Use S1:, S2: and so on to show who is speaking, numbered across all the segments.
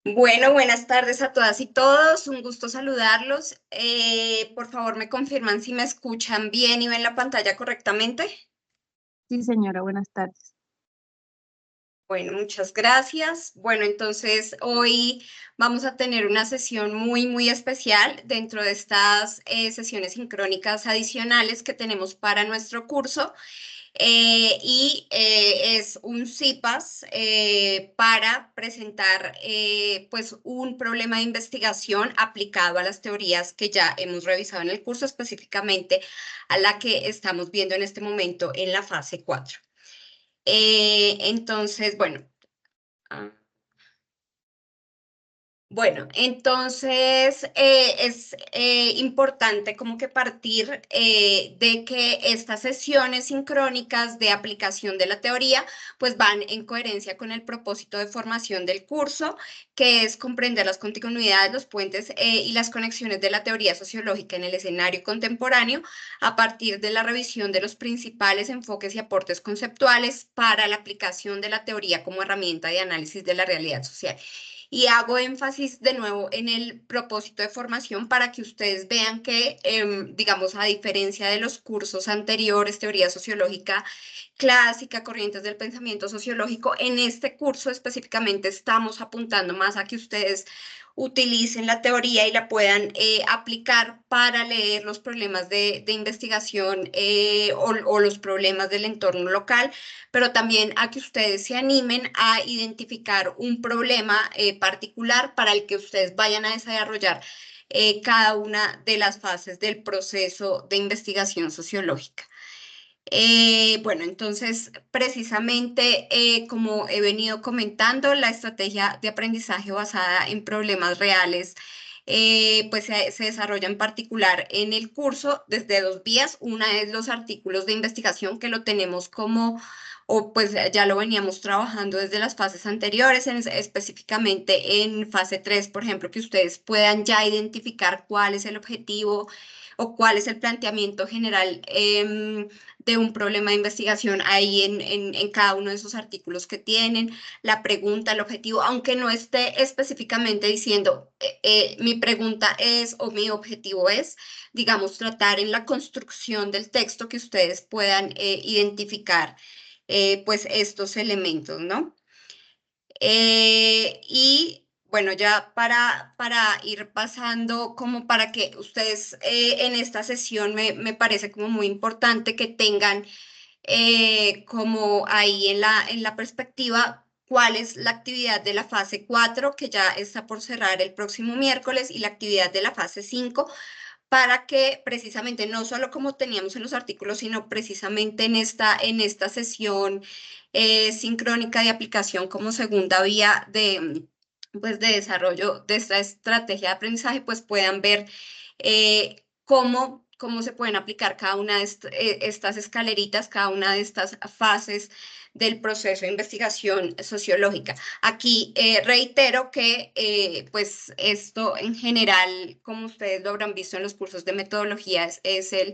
S1: Bueno, buenas tardes a todas y todos. Un gusto saludarlos. Por favor, me confirman si me escuchan bien y ven la pantalla correctamente.
S2: Sí, señora, buenas tardes.
S1: Bueno, muchas gracias. Bueno, entonces hoy vamos a tener una sesión muy especial dentro de estas sesiones sincrónicas adicionales que tenemos para nuestro curso. Es un CIPAS para presentar pues un problema de investigación aplicado a las teorías que ya hemos revisado en el curso, específicamente a la que estamos viendo en este momento en la fase 4. Entonces, bueno. ah, Bueno, entonces es importante como que partir de que estas sesiones sincrónicas de aplicación de la teoría pues van en coherencia con el propósito de formación del curso, que es comprender las continuidades, los puentes y las conexiones de la teoría sociológica en el escenario contemporáneo a partir de la revisión de los principales enfoques y aportes conceptuales para la aplicación de la teoría como herramienta de análisis de la realidad social. Y hago énfasis de nuevo en el propósito de formación para que ustedes vean que, digamos, a diferencia de los cursos anteriores, teoría sociológica clásica, corrientes del pensamiento sociológico, en este curso específicamente estamos apuntando más a que ustedes utilicen la teoría y la puedan aplicar para leer los problemas de investigación o los problemas del entorno local, pero también a que ustedes se animen a identificar un problema particular para el que ustedes vayan a desarrollar cada una de las fases del proceso de investigación sociológica. Bueno, entonces, precisamente, como he venido comentando, la estrategia de aprendizaje basada en problemas reales, pues se desarrolla en particular en el curso desde dos vías. Una es los artículos de investigación que lo tenemos como, o pues ya lo veníamos trabajando desde las fases anteriores, específicamente en fase 3, por ejemplo, que ustedes puedan ya identificar cuál es el objetivo o cuál es el planteamiento general. De un problema de investigación ahí en cada uno de esos artículos que tienen, la pregunta, el objetivo, aunque no esté específicamente diciendo mi pregunta es o mi objetivo es, digamos, tratar en la construcción del texto que ustedes puedan identificar pues estos elementos, ¿no? Y bueno, ya para ir pasando, como para que ustedes en esta sesión me parece como muy importante que tengan como ahí en la perspectiva cuál es la actividad de la fase 4 que ya está por cerrar el próximo miércoles, y la actividad de la fase 5 para que precisamente no solo como teníamos en los artículos, sino precisamente en esta sesión sincrónica de aplicación como segunda vía pues, de desarrollo de esta estrategia de aprendizaje, pues puedan ver cómo se pueden aplicar cada una de estas escaleritas, cada una de estas fases del proceso de investigación sociológica. Aquí reitero que pues esto en general, como ustedes lo habrán visto en los cursos de metodología, es el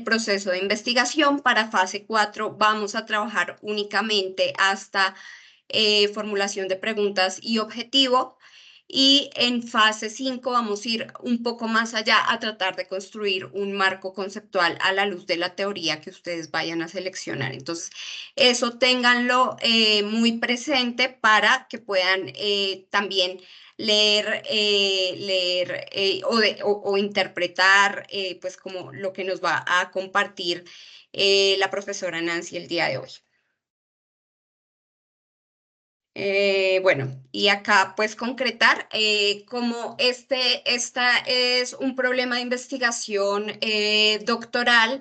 S1: proceso de investigación. Para fase 4 vamos a trabajar únicamente hasta formulación de preguntas y objetivo. Y en fase 5 vamos a ir un poco más allá a tratar de construir un marco conceptual a la luz de la teoría que ustedes vayan a seleccionar. Entonces, eso ténganlo muy presente para que puedan también leer o interpretar pues como lo que nos va a compartir la profesora Nancy el día de hoy. Bueno, y acá pues concretar como esta es un problema de investigación doctoral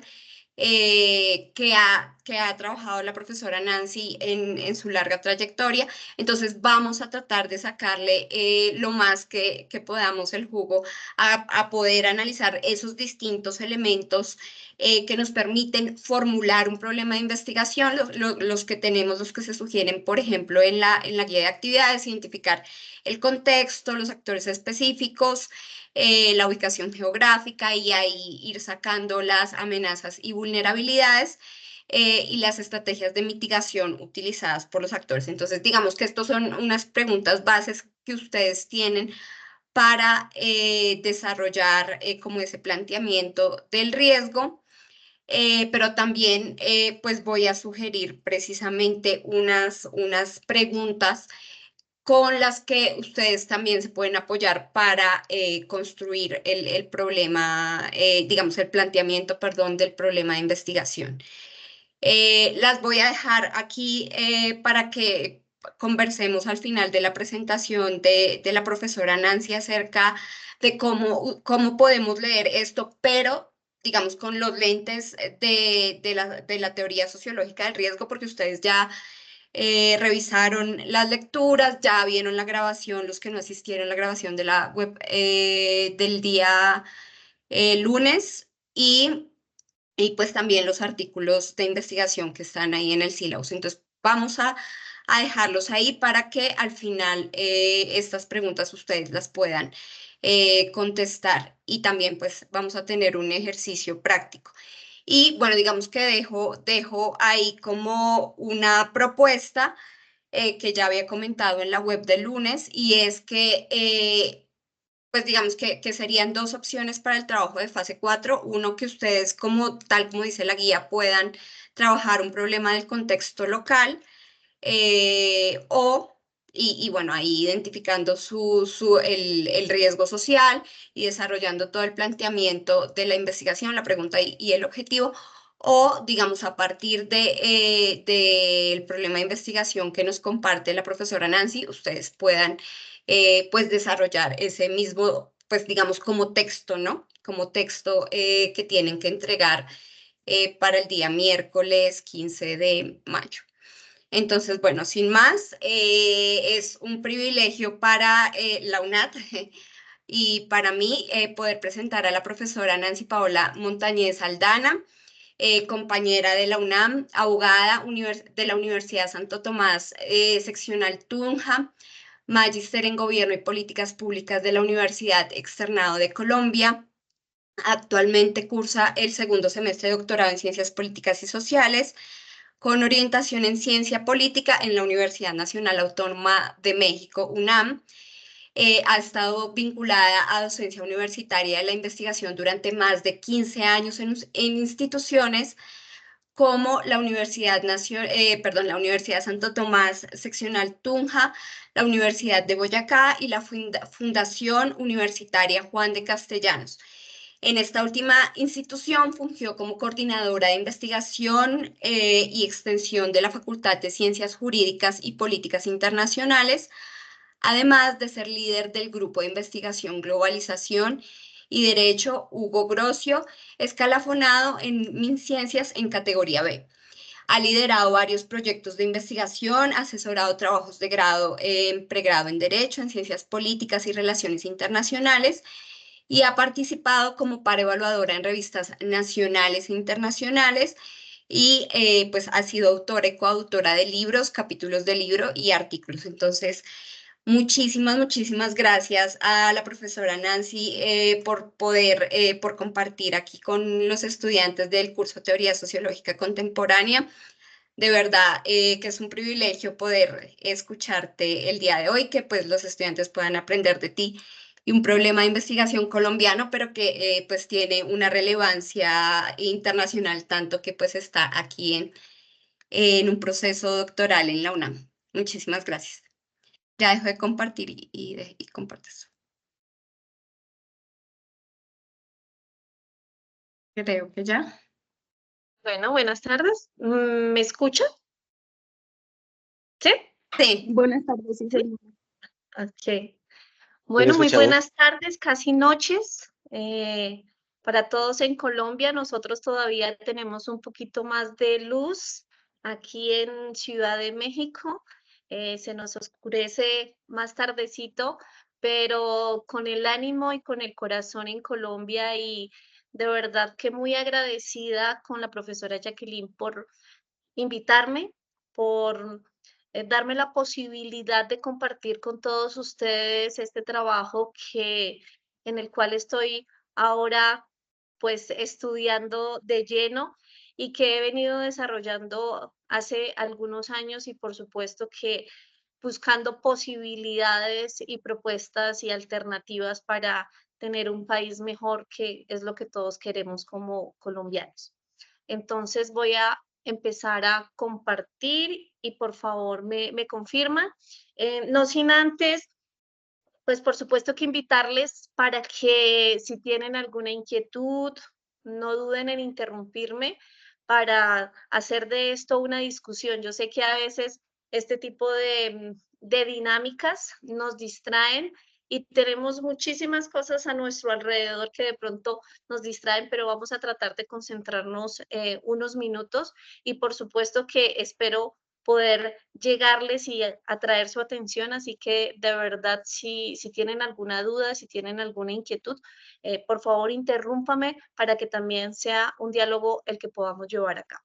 S1: que ha trabajado la profesora Nancy en su larga trayectoria. Entonces vamos a tratar de sacarle lo más que podamos el jugo a poder analizar esos distintos elementos que nos permiten formular un problema de investigación, los que tenemos, los que se sugieren, por ejemplo, en la guía de actividades, identificar el contexto, los actores específicos, la ubicación geográfica, y ahí ir sacando las amenazas y vulnerabilidades y las estrategias de mitigación utilizadas por los actores. Entonces, digamos que estos son unas preguntas bases que ustedes tienen para desarrollar como ese planteamiento del riesgo. Pero también pues voy a sugerir precisamente unas preguntas con las que ustedes también se pueden apoyar para construir el problema, digamos, el planteamiento, perdón, del problema de investigación. Las voy a dejar aquí para que conversemos al final de la presentación de la profesora Nancy acerca de cómo podemos leer esto, pero digamos con los lentes de la teoría sociológica del riesgo, porque ustedes ya revisaron las lecturas, ya vieron la grabación, los que no asistieron a la grabación de la web del día lunes y pues también los artículos de investigación que están ahí en el sílabus. Entonces vamos a dejarlos ahí para que al final estas preguntas ustedes las puedan contestar y también pues vamos a tener un ejercicio práctico. Y bueno, digamos que dejo ahí como una propuesta que ya había comentado en la web del lunes y es que, pues digamos que serían dos opciones para el trabajo de fase 4. Uno, que ustedes, tal como dice la guía, puedan trabajar un problema del contexto local y bueno, ahí identificando el riesgo social y desarrollando todo el planteamiento de la investigación, la pregunta y el objetivo, o digamos a partir del problema de investigación que nos comparte la profesora Nancy, ustedes puedan pues desarrollar ese mismo, pues digamos como texto, ¿no? Como texto que tienen que entregar para el día miércoles 15 de mayo. Entonces, bueno, sin más, es un privilegio para la UNAT y para mí poder presentar a la profesora Nancy Paola Montañez Aldana, compañera de la UNAM, abogada de la Universidad Santo Tomás, seccional Tunja, magíster en Gobierno y Políticas Públicas de la Universidad Externado de Colombia. Actualmente cursa el segundo semestre de doctorado en Ciencias Políticas y Sociales con orientación en ciencia política en la Universidad Nacional Autónoma de México, UNAM. Ha estado vinculada a docencia universitaria de la investigación durante más de 15 años en instituciones como la la Universidad Santo Tomás Seccional Tunja, la Universidad de Boyacá y la Fundación Universitaria Juan de Castellanos. En esta última institución fungió como coordinadora de investigación y extensión de la Facultad de Ciencias Jurídicas y Políticas Internacionales, además de ser líder del Grupo de Investigación Globalización y Derecho Hugo Grocio, escalafonado en MinCiencias en categoría B. Ha liderado varios proyectos de investigación, asesorado trabajos de grado, pregrado en Derecho, en Ciencias Políticas y Relaciones Internacionales, y ha participado como par evaluadora en revistas nacionales e internacionales y pues ha sido autora y coautora de libros, capítulos de libro y artículos. Entonces, muchísimas gracias a la profesora Nancy por compartir aquí con los estudiantes del curso Teoría Sociológica Contemporánea. De verdad que es un privilegio poder escucharte el día de hoy, que pues los estudiantes puedan aprender de ti y un problema de investigación colombiano, pero que pues tiene una relevancia internacional, tanto que pues está aquí en un proceso doctoral en la UNAM. Muchísimas gracias. Ya dejo de compartir y compartes. Creo que ya.
S3: Bueno, buenas tardes. ¿Me escucha? ¿Sí?
S1: Sí.
S2: Buenas tardes, sí, señora.
S3: Ok. Bueno, muy buenas tardes, casi noches. Para todos en Colombia, nosotros todavía tenemos un poquito más de luz aquí en Ciudad de México. Se nos oscurece más tardecito, pero con el ánimo y con el corazón en Colombia y de verdad que muy agradecida con la profesora Jacqueline por invitarme, por darme la posibilidad de compartir con todos ustedes este trabajo en el cual estoy ahora pues estudiando de lleno y que he venido desarrollando hace algunos años y por supuesto que buscando posibilidades y propuestas y alternativas para tener un país mejor, que es lo que todos queremos como colombianos. Entonces voy a empezar a compartir y por favor me confirman. No sin antes, pues por supuesto que invitarles para que si tienen alguna inquietud, no duden en interrumpirme para hacer de esto una discusión. Yo sé que a veces este tipo de dinámicas nos distraen y tenemos muchísimas cosas a nuestro alrededor que de pronto nos distraen, pero vamos a tratar de concentrarnos unos minutos y por supuesto que espero poder llegarles y atraer su atención. Así que de verdad, si tienen alguna duda, si tienen alguna inquietud, por favor interrúmpame para que también sea un diálogo el que podamos llevar a cabo.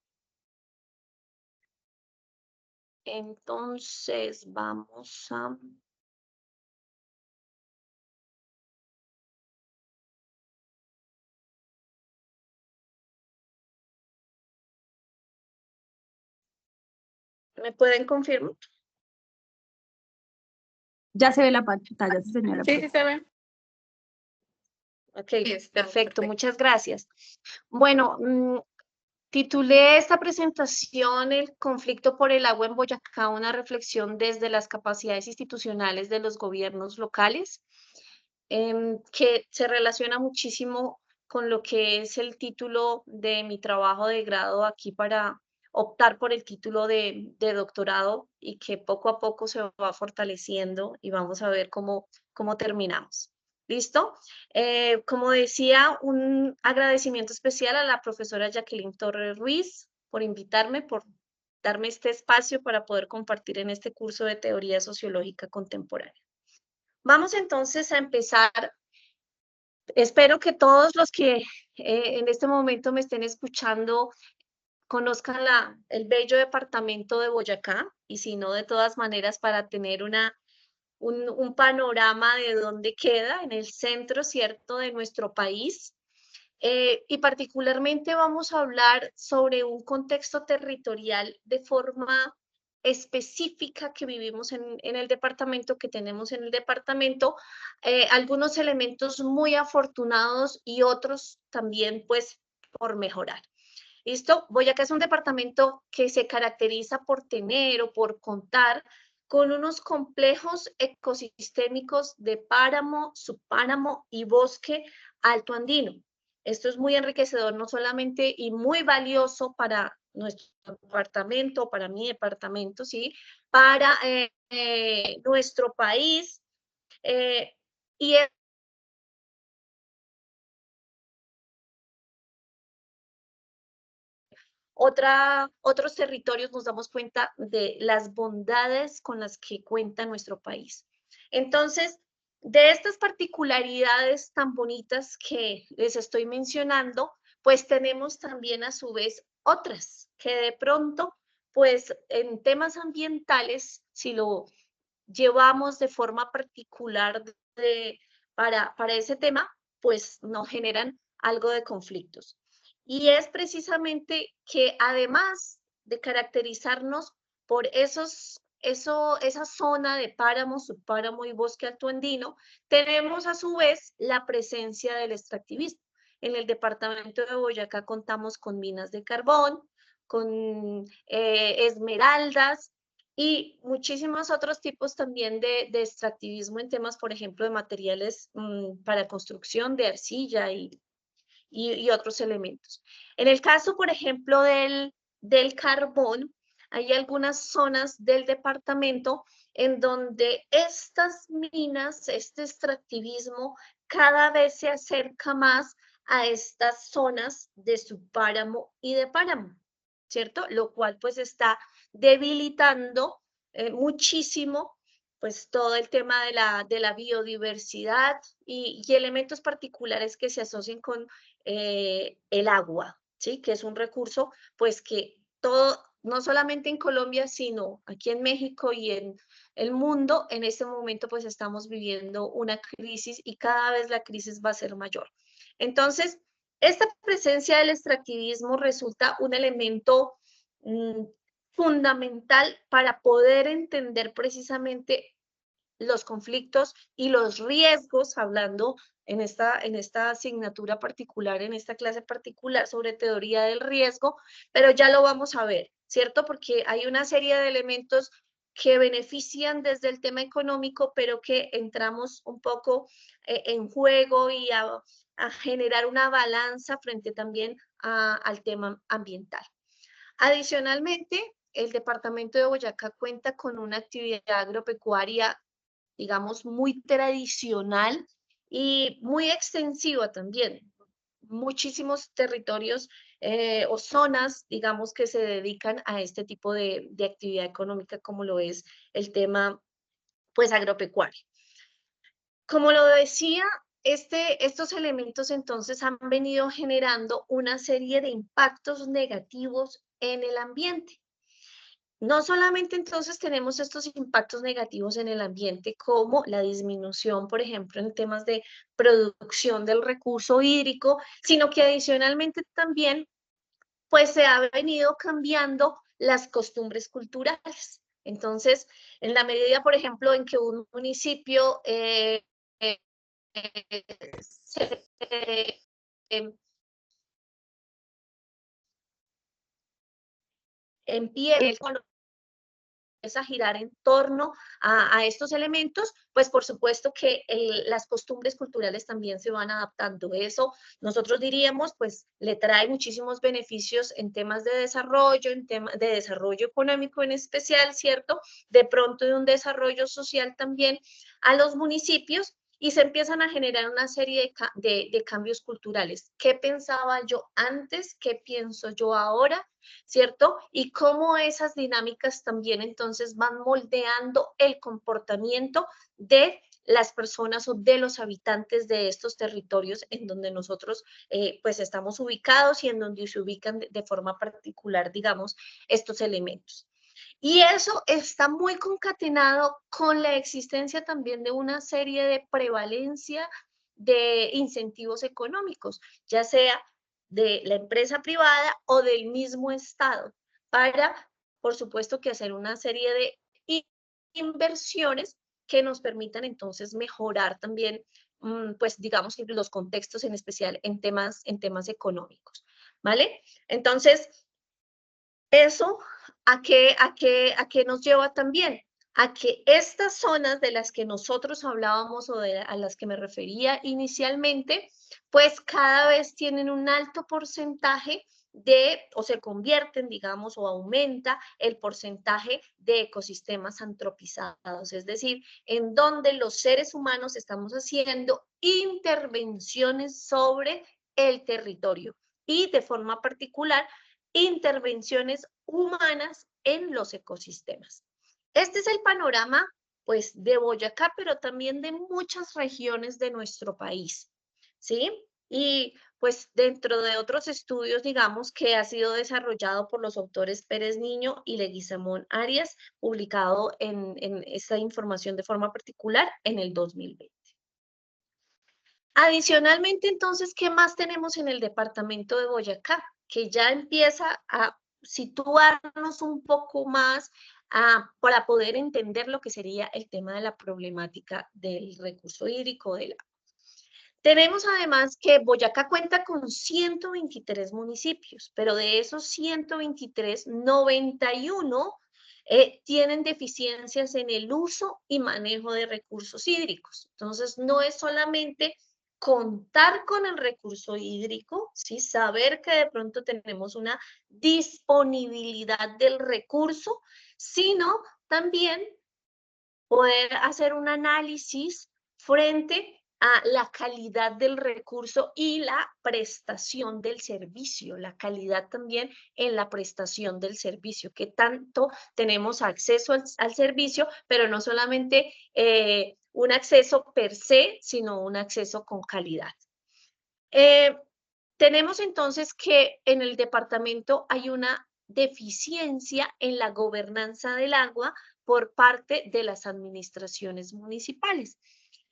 S3: Entonces, vamos a... ¿Me pueden confirmar?
S2: Ya se ve la pantalla, sí, señora.
S4: Sí, sí se ve.
S3: Ok,
S1: Sí, está
S3: perfecto, muchas gracias. Bueno, titulé esta presentación El conflicto por el agua en Boyacá, una reflexión desde las capacidades institucionales de los gobiernos locales, que se relaciona muchísimo con lo que es el título de mi trabajo de grado aquí para optar por el título de doctorado y que poco a poco se va fortaleciendo y vamos a ver cómo terminamos. ¿Listo? Como decía, un agradecimiento especial a la profesora Jacqueline Torres Ruiz por invitarme, por darme este espacio para poder compartir en este curso de teoría sociológica contemporánea. Vamos entonces a empezar. Espero que todos los que en este momento me estén escuchando conozcan el bello departamento de Boyacá y si no, de todas maneras, para tener un panorama de dónde queda, en el centro, ¿cierto?, de nuestro país. Y particularmente vamos a hablar sobre un contexto territorial de forma específica que vivimos en el departamento, que tenemos en el departamento, algunos elementos muy afortunados y otros también, pues, por mejorar. ¿Listo? Boyacá es un departamento que se caracteriza por tener o por contar con unos complejos ecosistémicos de páramo, subpáramo y bosque alto andino. Esto es muy enriquecedor, no solamente y muy valioso para nuestro departamento, para mi departamento, ¿sí? Para nuestro país. Y otros territorios nos damos cuenta de las bondades con las que cuenta nuestro país. Entonces, de estas particularidades tan bonitas que les estoy mencionando, pues tenemos también a su vez otras que de pronto, pues en temas ambientales, si lo llevamos de forma particular para ese tema, pues nos generan algo de conflictos. Y es precisamente que además de caracterizarnos por esa zona de páramo, subpáramo y bosque altoandino, tenemos a su vez la presencia del extractivismo. En el departamento de Boyacá contamos con minas de carbón, con esmeraldas y muchísimos otros tipos también de extractivismo en temas, por ejemplo, de materiales para construcción, de arcilla y otros elementos. En el caso, por ejemplo, del carbón, hay algunas zonas del departamento en donde estas minas, este extractivismo, cada vez se acerca más a estas zonas de subpáramo y de páramo, ¿cierto? Lo cual pues está debilitando muchísimo pues todo el tema de la biodiversidad y elementos particulares que se asocian con el agua, ¿sí? Que es un recurso, pues que todo, no solamente en Colombia, sino aquí en México y en el mundo, en este momento pues estamos viviendo una crisis y cada vez la crisis va a ser mayor. Entonces, esta presencia del extractivismo resulta un elemento fundamental para poder entender precisamente los conflictos y los riesgos, hablando en esta asignatura particular, en esta clase particular sobre teoría del riesgo, pero ya lo vamos a ver, ¿cierto? Porque hay una serie de elementos que benefician desde el tema económico, pero que entramos un poco en juego y a generar una balanza frente también al tema ambiental. Adicionalmente, el departamento de Boyacá cuenta con una actividad agropecuaria, digamos, muy tradicional y muy extensiva también. Muchísimos territorios o zonas, digamos, que se dedican a este tipo de actividad económica, como lo es el tema, pues, agropecuario. Como lo decía, estos elementos entonces han venido generando una serie de impactos negativos en el ambiente. No solamente entonces tenemos estos impactos negativos en el ambiente como la disminución, por ejemplo, en temas de producción del recurso hídrico, sino que adicionalmente también pues se ha venido cambiando las costumbres culturales. Entonces, en la medida, por ejemplo, en que un municipio se empieza a girar en torno a estos elementos, pues por supuesto que las costumbres culturales también se van adaptando. Eso nosotros diríamos, pues le trae muchísimos beneficios en temas de desarrollo, en temas de desarrollo económico en especial, ¿cierto? De pronto de un desarrollo social también a los municipios, y se empiezan a generar una serie de cambios culturales. ¿Qué pensaba yo antes? ¿Qué pienso yo ahora? ¿Cierto? Y cómo esas dinámicas también entonces van moldeando el comportamiento de las personas o de los habitantes de estos territorios en donde nosotros pues estamos ubicados y en donde se ubican de forma particular, digamos, estos elementos. Y eso está muy concatenado con la existencia también de una serie de prevalencia de incentivos económicos, ya sea de la empresa privada o del mismo Estado, para, por supuesto, que hacer una serie de inversiones que nos permitan entonces mejorar también, pues digamos, los contextos en especial en temas económicos, ¿vale? Entonces, eso ¿a qué nos lleva también? A que estas zonas de las que nosotros hablábamos o a las que me refería inicialmente, pues cada vez tienen un alto porcentaje o se convierten, digamos, o aumenta el porcentaje de ecosistemas antropizados, es decir, en donde los seres humanos estamos haciendo intervenciones sobre el territorio y de forma particular intervenciones humanas en los ecosistemas. Este es el panorama, pues, de Boyacá, pero también de muchas regiones de nuestro país, ¿sí? Y, pues, dentro de otros estudios, digamos, que ha sido desarrollado por los autores Pérez Niño y Leguizamón Arias, publicado en esta información de forma particular en el 2020. Adicionalmente, entonces, ¿qué más tenemos en el departamento de Boyacá? Que ya empieza a situarnos un poco más para poder entender lo que sería el tema de la problemática del recurso hídrico del agua. Tenemos además que Boyacá cuenta con 123 municipios, pero de esos 123, 91 tienen deficiencias en el uso y manejo de recursos hídricos. Entonces, no es solamente contar con el recurso hídrico, ¿sí? Saber que de pronto tenemos una disponibilidad del recurso, sino también poder hacer un análisis frente a la calidad del recurso y la prestación del servicio, la calidad también en la prestación del servicio, que tanto tenemos acceso al servicio, pero no solamente un acceso per se, sino un acceso con calidad. Tenemos entonces que en el departamento hay una deficiencia en la gobernanza del agua por parte de las administraciones municipales.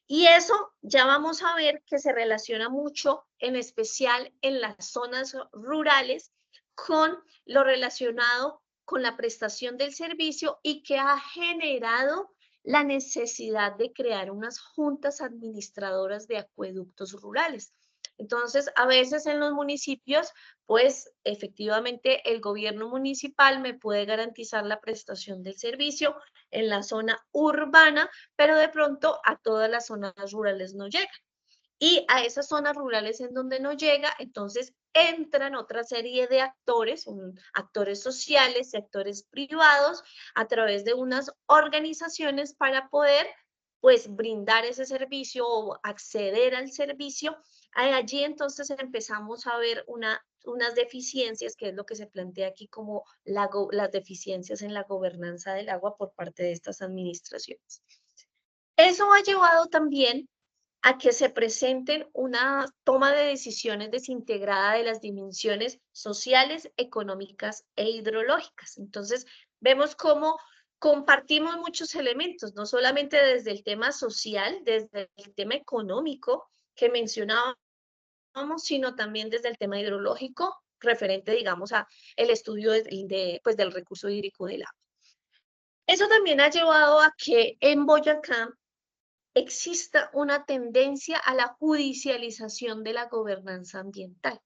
S3: Y eso ya vamos a ver que se relaciona mucho, en especial en las zonas rurales, con lo relacionado con la prestación del servicio y que ha generado la necesidad de crear unas juntas administradoras de acueductos rurales. Entonces, a veces en los municipios, pues efectivamente el gobierno municipal me puede garantizar la prestación del servicio en la zona urbana, pero de pronto a todas las zonas rurales no llega. Y a esas zonas rurales en donde no llega, entonces entran otra serie de actores, actores sociales y actores privados a través de unas organizaciones para poder pues brindar ese servicio o acceder al servicio. Allí entonces empezamos a ver unas deficiencias, que es lo que se plantea aquí como las deficiencias en la gobernanza del agua por parte de estas administraciones. Eso ha llevado también a que se presenten una toma de decisiones desintegrada de las dimensiones sociales, económicas e hidrológicas. Entonces, vemos cómo compartimos muchos elementos, no solamente desde el tema social, desde el tema económico que mencionábamos, sino también desde el tema hidrológico, referente, digamos, a el estudio pues, del recurso hídrico del agua. Eso también ha llevado a que en Boyacá exista una tendencia a la judicialización de la gobernanza ambiental.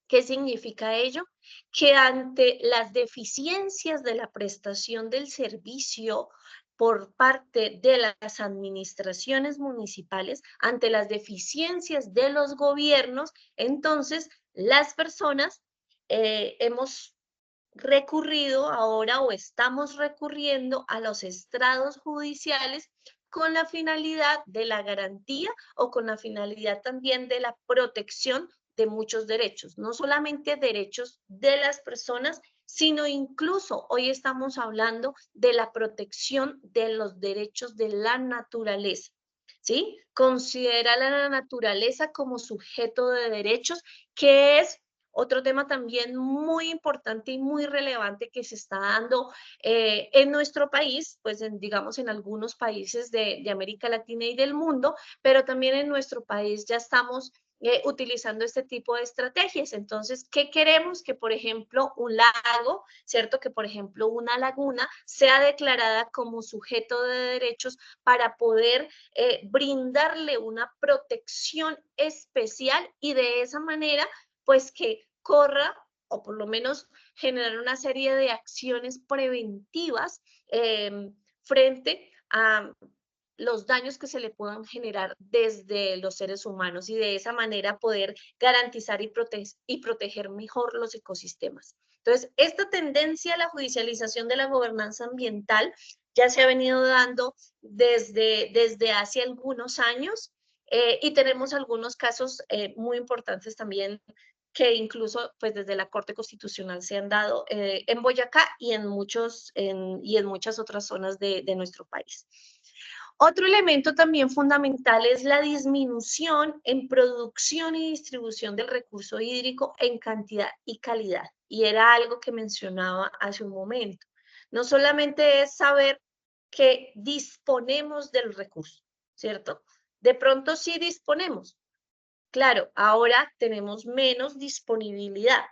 S3: ¿Qué significa ello? Que ante las deficiencias de la prestación del servicio por parte de las administraciones municipales, ante las deficiencias de los gobiernos, entonces las personas hemos recurrido ahora o estamos recurriendo a los estrados judiciales con la finalidad de la garantía o con la finalidad también de la protección de muchos derechos, no solamente derechos de las personas, sino incluso hoy estamos hablando de la protección de los derechos de la naturaleza. ¿Sí? Considera la naturaleza como sujeto de derechos, que es otro tema también muy importante y muy relevante que se está dando en nuestro país, pues digamos en algunos países de América Latina y del mundo, pero también en nuestro país ya estamos utilizando este tipo de estrategias. Entonces, ¿qué queremos? Que, por ejemplo, un lago, ¿cierto? Que, por ejemplo, una laguna sea declarada como sujeto de derechos para poder brindarle una protección especial y de esa manera pues que corra o por lo menos generar una serie de acciones preventivas frente a los daños que se le puedan generar desde los seres humanos y de esa manera poder garantizar y proteger mejor los ecosistemas. Entonces, esta tendencia a la judicialización de la gobernanza ambiental ya se ha venido dando desde hace algunos años y tenemos algunos casos muy importantes también que incluso pues desde la Corte Constitucional se han dado en Boyacá y en muchas otras zonas de nuestro país. Otro elemento también fundamental es la disminución en producción y distribución del recurso hídrico en cantidad y calidad. Y era algo que mencionaba hace un momento. No solamente es saber que disponemos del recurso, ¿cierto? De pronto sí disponemos. Claro, ahora tenemos menos disponibilidad,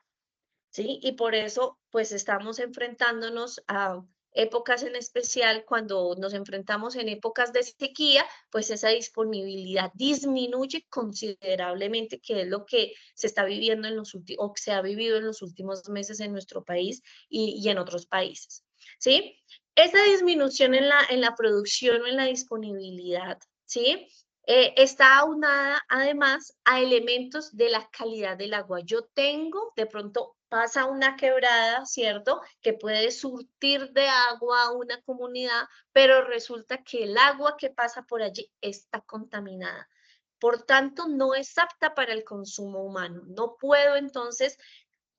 S3: ¿sí? Y por eso, pues estamos enfrentándonos a épocas en especial, cuando nos enfrentamos en épocas de sequía, pues esa disponibilidad disminuye considerablemente, que es lo que se está viviendo en los últimos, o se ha vivido en los últimos meses en nuestro país y en otros países, ¿sí? Esa disminución en la producción o en la disponibilidad, ¿sí? Está aunada además a elementos de la calidad del agua. Yo tengo, de pronto pasa una quebrada, ¿cierto? Que puede surtir de agua a una comunidad, pero resulta que el agua que pasa por allí está contaminada. Por tanto, no es apta para el consumo humano. No puedo entonces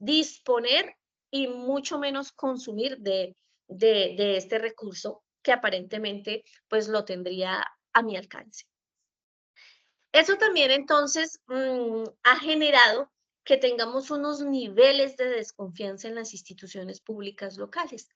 S3: disponer y mucho menos consumir de este recurso que aparentemente pues lo tendría a mi alcance. Eso también entonces ha generado que tengamos unos niveles de desconfianza en las instituciones públicas locales.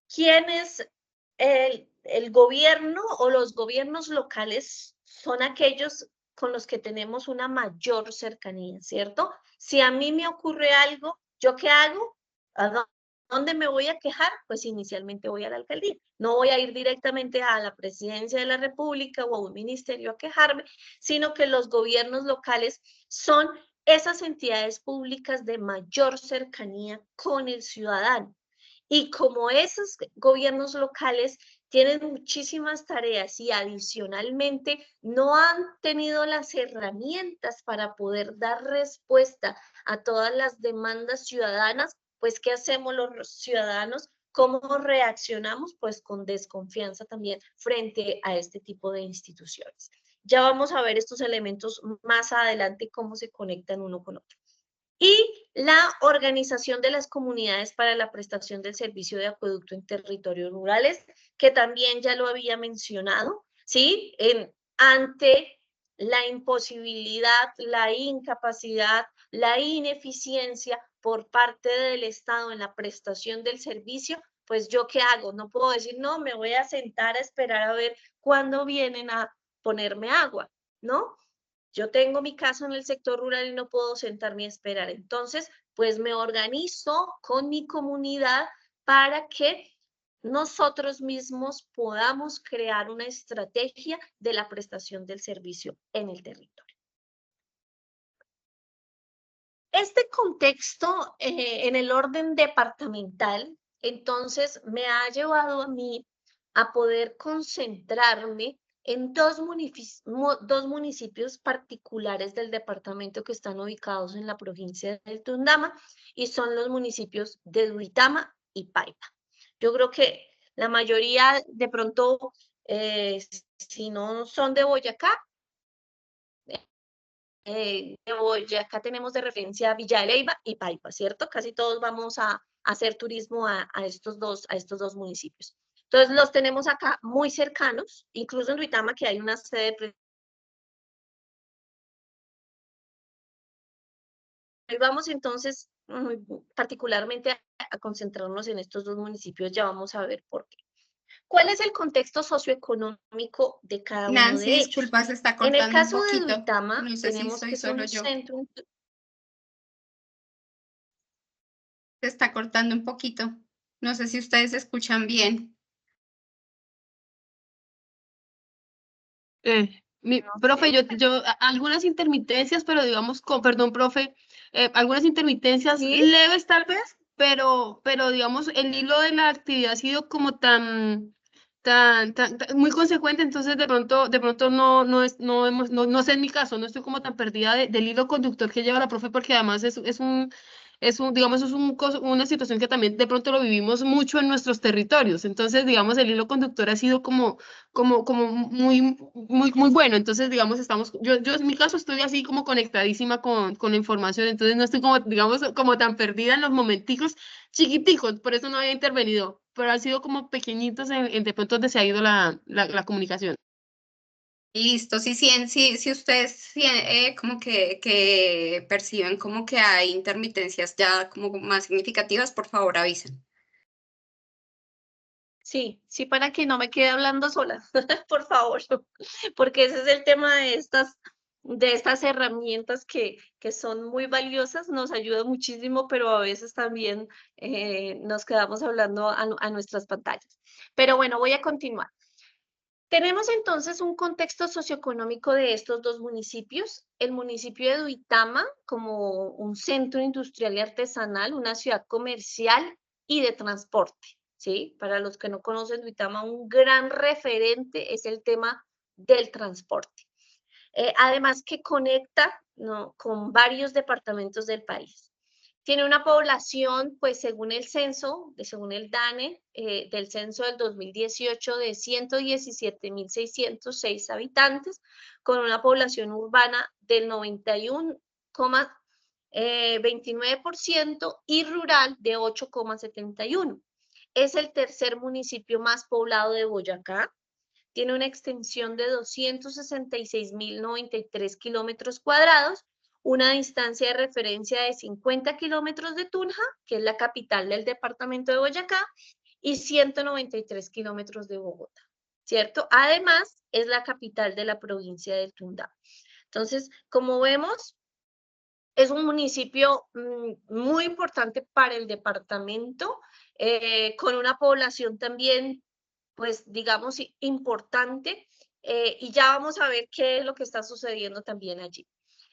S3: ¿Quién es el gobierno o los gobiernos locales? Son aquellos con los que tenemos una mayor cercanía, ¿cierto? Si a mí me ocurre algo, ¿yo qué hago? ¿A dónde me voy a quejar? Pues inicialmente voy a la alcaldía. No voy a ir directamente a la presidencia de la República o a un ministerio a quejarme, sino que los gobiernos locales son esas entidades públicas de mayor cercanía con el ciudadano. Y como esos gobiernos locales tienen muchísimas tareas y adicionalmente no han tenido las herramientas para poder dar respuesta a todas las demandas ciudadanas, pues ¿qué hacemos los ciudadanos? ¿Cómo reaccionamos? Pues con desconfianza también frente a este tipo de instituciones. Ya vamos a ver estos elementos más adelante, cómo se conectan uno con otro. Y la organización de las comunidades para la prestación del servicio de acueducto en territorios rurales, que también ya lo había mencionado, ¿sí? Ante la imposibilidad, la incapacidad, la ineficiencia por parte del Estado en la prestación del servicio, pues ¿yo qué hago? No puedo decir, no, me voy a sentar a esperar a ver cuándo vienen a ponerme agua, ¿no? Yo tengo mi casa en el sector rural y no puedo sentarme a esperar. Entonces, pues me organizo con mi comunidad para que nosotros mismos podamos crear una estrategia de la prestación del servicio en el territorio. Este contexto en el orden departamental, entonces, me ha llevado a mí a poder concentrarme en dos municipios particulares del departamento que están ubicados en la provincia del Tundama y son los municipios de Duitama y Paipa. Yo creo que la mayoría de pronto, si no son de Boyacá, de Boyacá tenemos de referencia Villa de Leyva y Paipa, ¿cierto? Casi todos vamos a hacer turismo a estos dos municipios. Entonces los tenemos acá muy cercanos, incluso en Duitama que hay una sede. Vamos entonces particularmente a concentrarnos en estos dos municipios, ya vamos a ver por qué. ¿Cuál es el contexto socioeconómico de cada uno
S1: Nancy,
S3: de ellos?
S1: disculpa, se está
S3: En el
S1: cortando un
S3: caso de
S1: poquito.
S3: Duitama,
S1: No sé si
S3: tenemos
S1: soy
S3: que es
S1: solo
S3: un
S1: yo.
S3: centro.
S1: Se está cortando un poquito. No sé si ustedes escuchan bien.
S4: Profe, algunas intermitencias, pero digamos, perdón, profe, algunas intermitencias
S3: ¿Sí?
S4: leves tal vez, pero digamos, el hilo de la actividad ha sido como tan muy consecuente, entonces de pronto no sé en mi caso, no estoy como tan perdida del hilo conductor que lleva la profe, porque además digamos, una situación que también de pronto lo vivimos mucho en nuestros territorios, entonces, digamos, el hilo conductor ha sido como muy bueno. Entonces, digamos, yo en mi caso estoy así como conectadísima con la información, entonces no estoy como, digamos, como tan perdida en los momenticos chiquiticos, por eso no había intervenido, pero han sido como pequeñitos de pronto donde se ha ido la comunicación.
S1: Listo, si ustedes como que perciben como que hay intermitencias ya como más significativas, por favor avisen.
S3: Sí, sí, para que no me quede hablando sola, por favor, porque ese es el tema de estas herramientas que son muy valiosas, nos ayudan muchísimo, pero a veces también nos quedamos hablando a nuestras pantallas. Pero bueno, voy a continuar. Tenemos entonces un contexto socioeconómico de estos dos municipios. El municipio de Duitama como un centro industrial y artesanal, una ciudad comercial y de transporte, ¿sí? Para los que no conocen Duitama, un gran referente es el tema del transporte. Además que conecta, ¿no?, con varios departamentos del país. Tiene una población, pues según el censo, según el DANE, del censo del 2018, de 117.606 habitantes, con una población urbana del 91,29% y rural de 8,71%. Es el tercer municipio más poblado de Boyacá. Tiene una extensión de 266.093 kilómetros cuadrados, una distancia de referencia de 50 kilómetros de Tunja, que es la capital del departamento de Boyacá, y 193 kilómetros de Bogotá, ¿cierto? Además, es la capital de la provincia del Tundama. Entonces, como vemos, Es un municipio muy importante para el departamento, con una población también, pues digamos, importante, y ya vamos a ver qué es lo que está sucediendo también allí.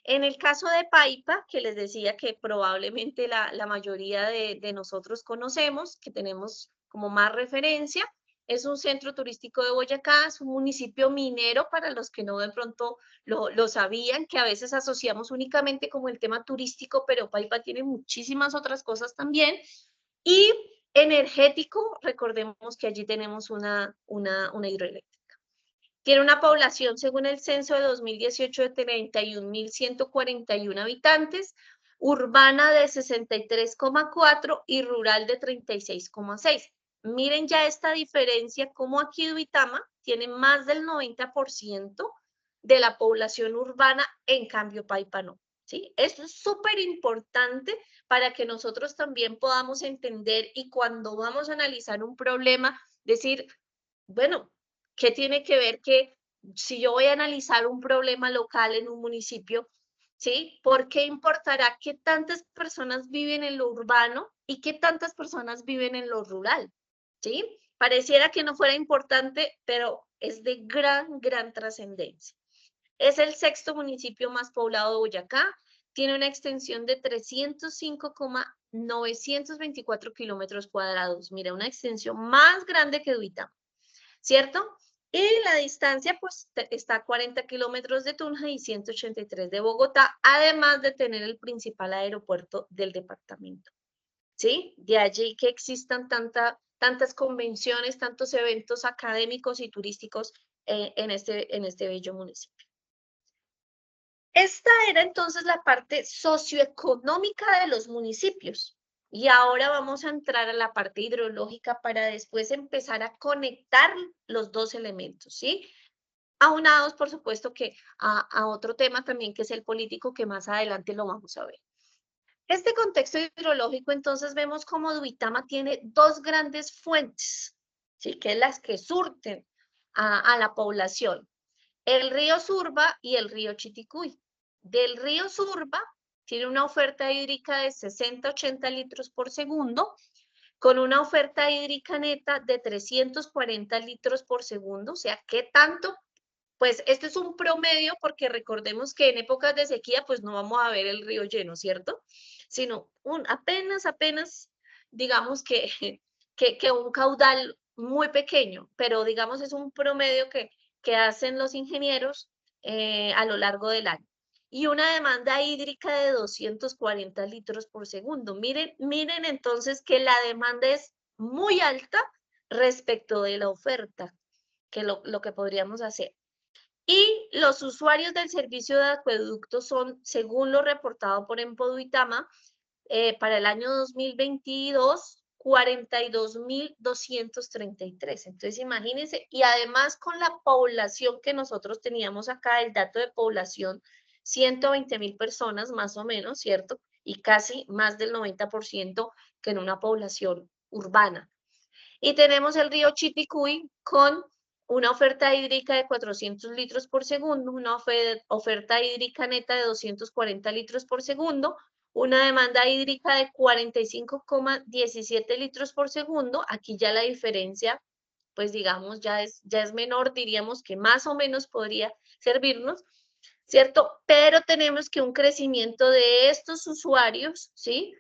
S3: En el caso de Paipa, que les decía que probablemente la mayoría de nosotros conocemos, que tenemos como más referencia, es un centro turístico de Boyacá, es un municipio minero para los que no de pronto lo sabían, que a veces asociamos únicamente como el tema turístico, pero Paipa tiene muchísimas otras cosas también. Y energético, recordemos que allí tenemos una hidroeléctrica. Tiene una población, según el censo de 2018, de 31.141 habitantes, urbana de 63,4 y rural de 36,6. Miren ya esta diferencia, como aquí Duitama tiene más del 90% de la población urbana, en cambio Paipa no. ¿Sí? Esto es súper importante para que nosotros también podamos entender, y cuando vamos a analizar un problema, decir, bueno, ¿qué tiene que ver que si yo voy a analizar un problema local en un municipio, ¿sí? ¿Por qué importará qué tantas personas viven en lo urbano y qué tantas personas viven en lo rural? ¿Sí? Pareciera que no fuera importante, pero es de gran trascendencia. Es el sexto municipio más poblado de Boyacá, tiene una extensión de 305,924 kilómetros cuadrados. Mira, una extensión más grande que Duitama, ¿cierto? Y la distancia, pues, está a 40 kilómetros de Tunja y 183 de Bogotá, además de tener el principal aeropuerto del departamento, ¿sí? De allí que existan tantas convenciones, tantos eventos académicos y turísticos en este bello municipio. Esta era entonces la parte socioeconómica de los municipios. Y ahora vamos a entrar a la parte hidrológica para después empezar a conectar los dos elementos, ¿sí? Aunados, por supuesto, que a otro tema también, que es el político, que más adelante lo vamos a ver. Este contexto hidrológico, entonces, vemos cómo Duitama tiene dos grandes fuentes, ¿sí? Que es las que surten a la población: el río Surba y el río Chiticuy. Del río Surba tiene una oferta hídrica de 60-80 litros por segundo, con una oferta hídrica neta de 340 litros por segundo. O sea, ¿qué tanto? Pues este es un promedio, porque recordemos que en épocas de sequía pues no vamos a ver el río lleno, ¿cierto? Sino apenas, digamos que un caudal muy pequeño, pero digamos es un promedio que hacen los ingenieros a lo largo del año. Y una demanda hídrica de 240 litros por segundo. Miren entonces que la demanda es muy alta respecto de la oferta, que lo que podríamos hacer. Y los usuarios del servicio de acueducto son, según lo reportado por Empoduitama, para el año 2022, 42.233. Entonces, imagínense, y además con la población que nosotros teníamos acá, el dato de población, 120.000 personas más o menos, ¿cierto? Y casi más del 90% que en una población urbana. Y tenemos el río Chiticuy con una oferta hídrica de 400 litros por segundo, una oferta hídrica neta de 240 litros por segundo, una demanda hídrica de 45,17 litros por segundo. Aquí ya la diferencia, pues digamos, ya es menor, diríamos que más o menos podría servirnos, ¿cierto? Pero tenemos que un crecimiento de estos usuarios, ¿sí?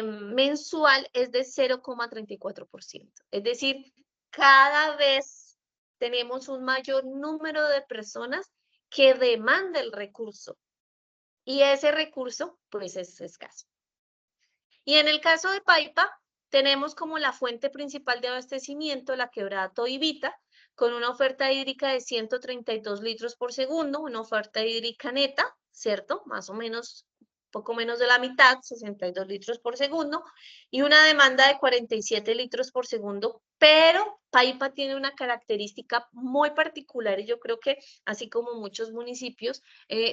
S3: Mensual es de 0,34%. Es decir, cada vez tenemos un mayor número de personas que demanda el recurso, y ese recurso pues es escaso. Y en el caso de Paipa, tenemos como la fuente principal de abastecimiento la quebrada Toivita, con una oferta hídrica de 132 litros por segundo, una oferta hídrica neta, ¿cierto? Más o menos, poco menos de la mitad, 62 litros por segundo, y una demanda de 47 litros por segundo, pero Paipa tiene una característica muy particular, y yo creo que así como muchos municipios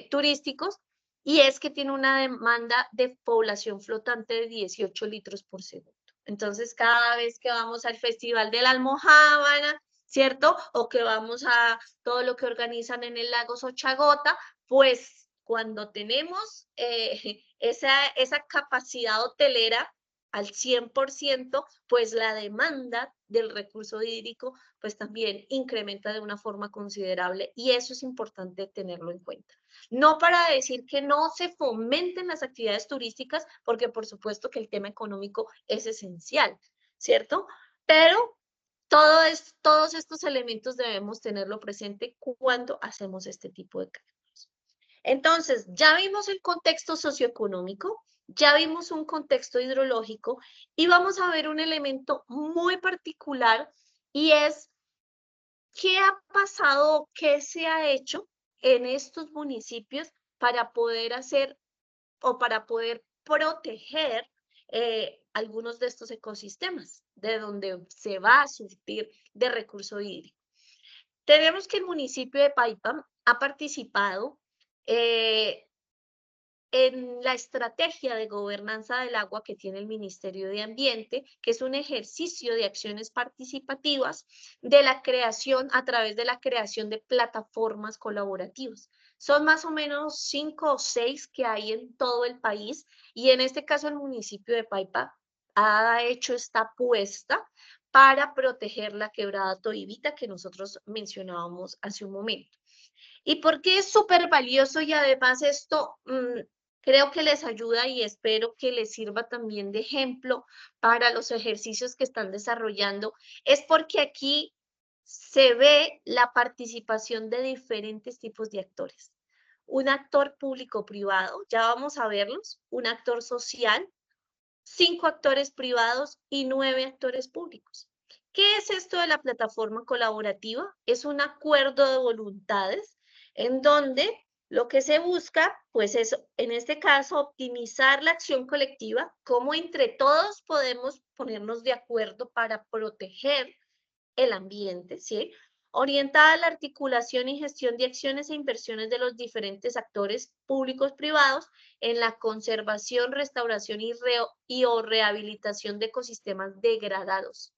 S3: turísticos, y es que tiene una demanda de población flotante de 18 litros por segundo. Entonces, cada vez que vamos al Festival de la Almojábana, ¿cierto? O que vamos a todo lo que organizan en el lago Sochagota, pues cuando tenemos esa capacidad hotelera al 100%, pues la demanda del recurso hídrico pues también incrementa de una forma considerable y eso es importante tenerlo en cuenta. No para decir que no se fomenten las actividades turísticas, porque por supuesto que el tema económico es esencial, ¿cierto? Pero todos estos elementos debemos tenerlo presente cuando hacemos este tipo de cálculos. Entonces, ya vimos el contexto socioeconómico, ya vimos un contexto hidrológico y vamos a ver un elemento muy particular y es qué ha pasado, qué se ha hecho en estos municipios para poder hacer o para poder proteger algunos de estos ecosistemas, de donde se va a surtir de recurso hídrico. Tenemos que el municipio de Paipa ha participado en la estrategia de gobernanza del agua que tiene el Ministerio de Ambiente, que es un ejercicio de acciones participativas de la creación, a través de la creación de plataformas colaborativas. Son más o menos 5 o 6 que hay en todo el país y en este caso el municipio de Paipa ha hecho esta apuesta para proteger la quebrada Toivita que nosotros mencionábamos hace un momento. ¿Y por qué es súper valioso? Y además esto creo que les ayuda y espero que les sirva también de ejemplo para los ejercicios que están desarrollando, es porque aquí se ve la participación de diferentes tipos de actores. Un actor público-privado, ya vamos a verlos, un actor social, 5 actores privados y 9 actores públicos. ¿Qué es esto de la plataforma colaborativa? Es un acuerdo de voluntades en donde lo que se busca, pues es, en este caso, optimizar la acción colectiva, cómo entre todos podemos ponernos de acuerdo para proteger el ambiente, ¿sí? Orientada a la articulación y gestión de acciones e inversiones de los diferentes actores públicos privados en la conservación, restauración y o rehabilitación de ecosistemas degradados.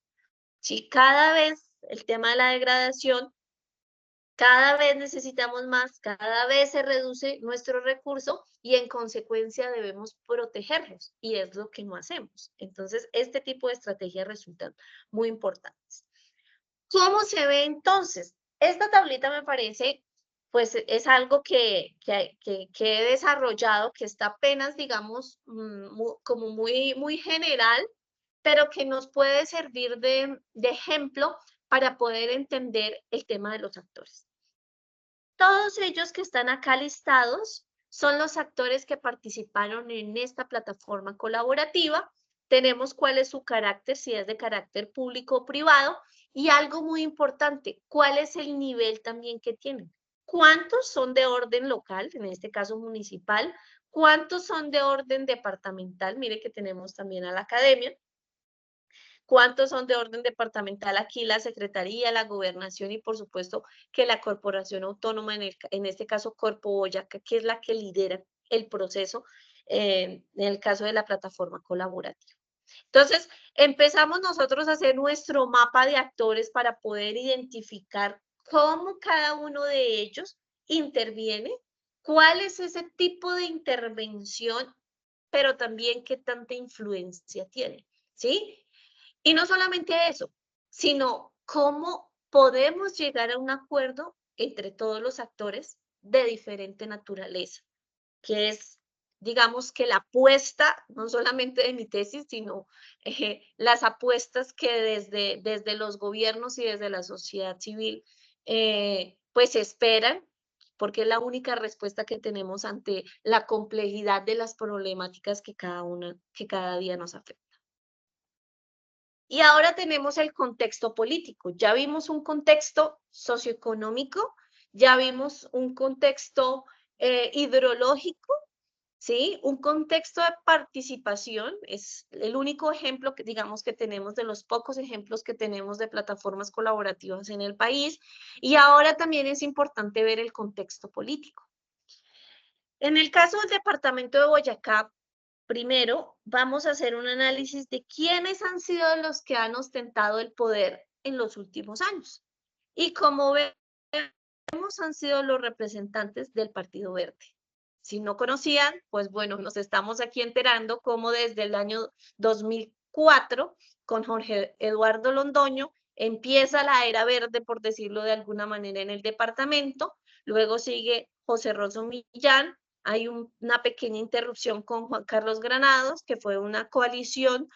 S3: ¿Sí? Cada vez el tema de la degradación, cada vez necesitamos más, cada vez se reduce nuestro recurso y en consecuencia debemos protegerlos y es lo que no hacemos. Entonces, este tipo de estrategias resultan muy importantes. ¿Cómo se ve entonces? Esta tablita me parece, pues es algo que he desarrollado, que está apenas, digamos, como muy general, pero que nos puede servir de ejemplo para poder entender el tema de los actores. Todos ellos que están acá listados son los actores que participaron en esta plataforma colaborativa. Tenemos cuál es su carácter, si es de carácter público o privado, y algo muy importante, cuál es el nivel también que tienen. ¿Cuántos son de orden local, en este caso municipal? ¿Cuántos son de orden departamental? Mire que tenemos también a la academia. ¿Cuántos son de orden departamental? Aquí la Secretaría, la Gobernación y por supuesto que la Corporación Autónoma, en este caso Corpo Boyacá, que es la que lidera el proceso en el caso de la plataforma colaborativa. Entonces, empezamos nosotros a hacer nuestro mapa de actores para poder identificar cómo cada uno de ellos interviene, cuál es ese tipo de intervención, pero también qué tanta influencia tiene, ¿sí? Y no solamente eso, sino cómo podemos llegar a un acuerdo entre todos los actores de diferente naturaleza, que es, digamos, que la apuesta, no solamente de mi tesis, sino las apuestas que desde los gobiernos y desde la sociedad civil, pues esperan, porque es la única respuesta que tenemos ante la complejidad de las problemáticas que cada día nos afecta. Y ahora tenemos el contexto político. Ya vimos un contexto socioeconómico, ya vimos un contexto hidrológico, ¿sí? Un contexto de participación, es el único ejemplo que digamos que tenemos, de los pocos ejemplos que tenemos de plataformas colaborativas en el país. Y ahora también es importante ver el contexto político. En el caso del departamento de Boyacá, primero, vamos a hacer un análisis de quiénes han sido los que han ostentado el poder en los últimos años. Y como vemos, han sido los representantes del Partido Verde, Si no conocían, pues bueno, nos estamos aquí enterando cómo desde el año 2004, con Jorge Eduardo Londoño, empieza la era verde, por decirlo de alguna manera, en el departamento. Luego sigue José Rosso Millán. Hay una pequeña interrupción con Juan Carlos Granados, que fue una coalición,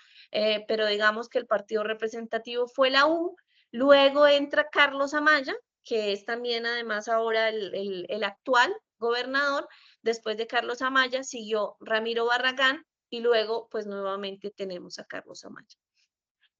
S3: pero digamos que el partido representativo fue la U. Luego entra Carlos Amaya, que es también además ahora el actual gobernador. Después de Carlos Amaya siguió Ramiro Barragán y luego pues nuevamente tenemos a Carlos Amaya.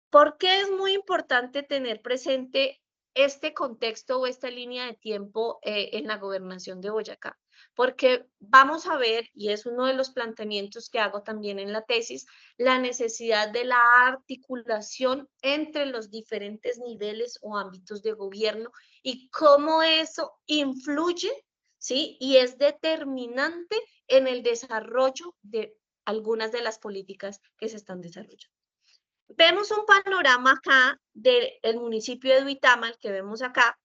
S3: ¿Por qué es muy importante tener presente este contexto o esta línea de tiempo en la gobernación de Boyacá? Porque vamos a ver, y es uno de los planteamientos que hago también en la tesis, la necesidad de la articulación entre los diferentes niveles o ámbitos de gobierno y cómo eso influye, ¿sí? Y es determinante en el desarrollo de algunas de las políticas que se están desarrollando. Vemos un panorama acá del municipio de Duitama, el que vemos acá,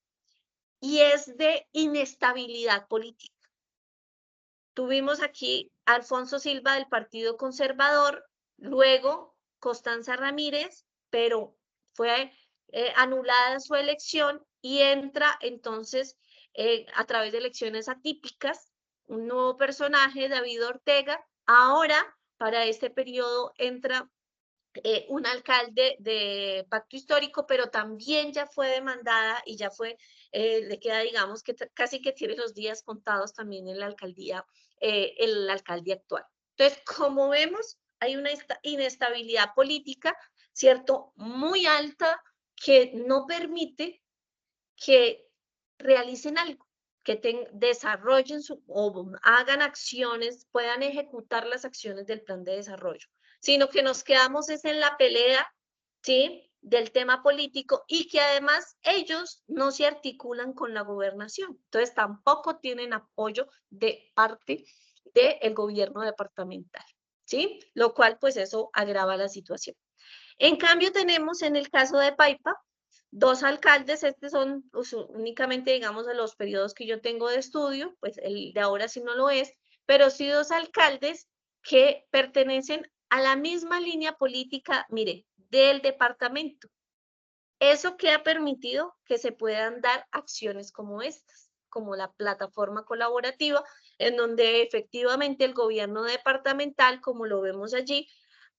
S3: y es de inestabilidad política. Tuvimos aquí a Alfonso Silva del Partido Conservador, luego Constanza Ramírez, pero fue anulada su elección y entra entonces a través de elecciones atípicas un nuevo personaje, David Ortega. Ahora, para este periodo, entra un alcalde de Pacto Histórico, pero también ya fue demandada y ya fue, le queda, digamos, que casi que tiene los días contados también en la alcaldía actual. Entonces, como vemos, hay una inestabilidad política, ¿cierto?, muy alta, que no permite que realicen algo, que desarrollen o hagan acciones, puedan ejecutar las acciones del plan de desarrollo, sino que nos quedamos es en la pelea, ¿sí?, del tema político y que además ellos no se articulan con la gobernación. Entonces tampoco tienen apoyo de parte del gobierno departamental, ¿sí? Lo cual pues eso agrava la situación. En cambio tenemos en el caso de Paipa, dos alcaldes, estos son únicamente, digamos, de los periodos que yo tengo de estudio, pues el de ahora sí no lo es, pero sí dos alcaldes que pertenecen a la misma línea política, mire, del departamento. Eso que ha permitido que se puedan dar acciones como estas, como la plataforma colaborativa, en donde efectivamente el gobierno departamental, como lo vemos allí,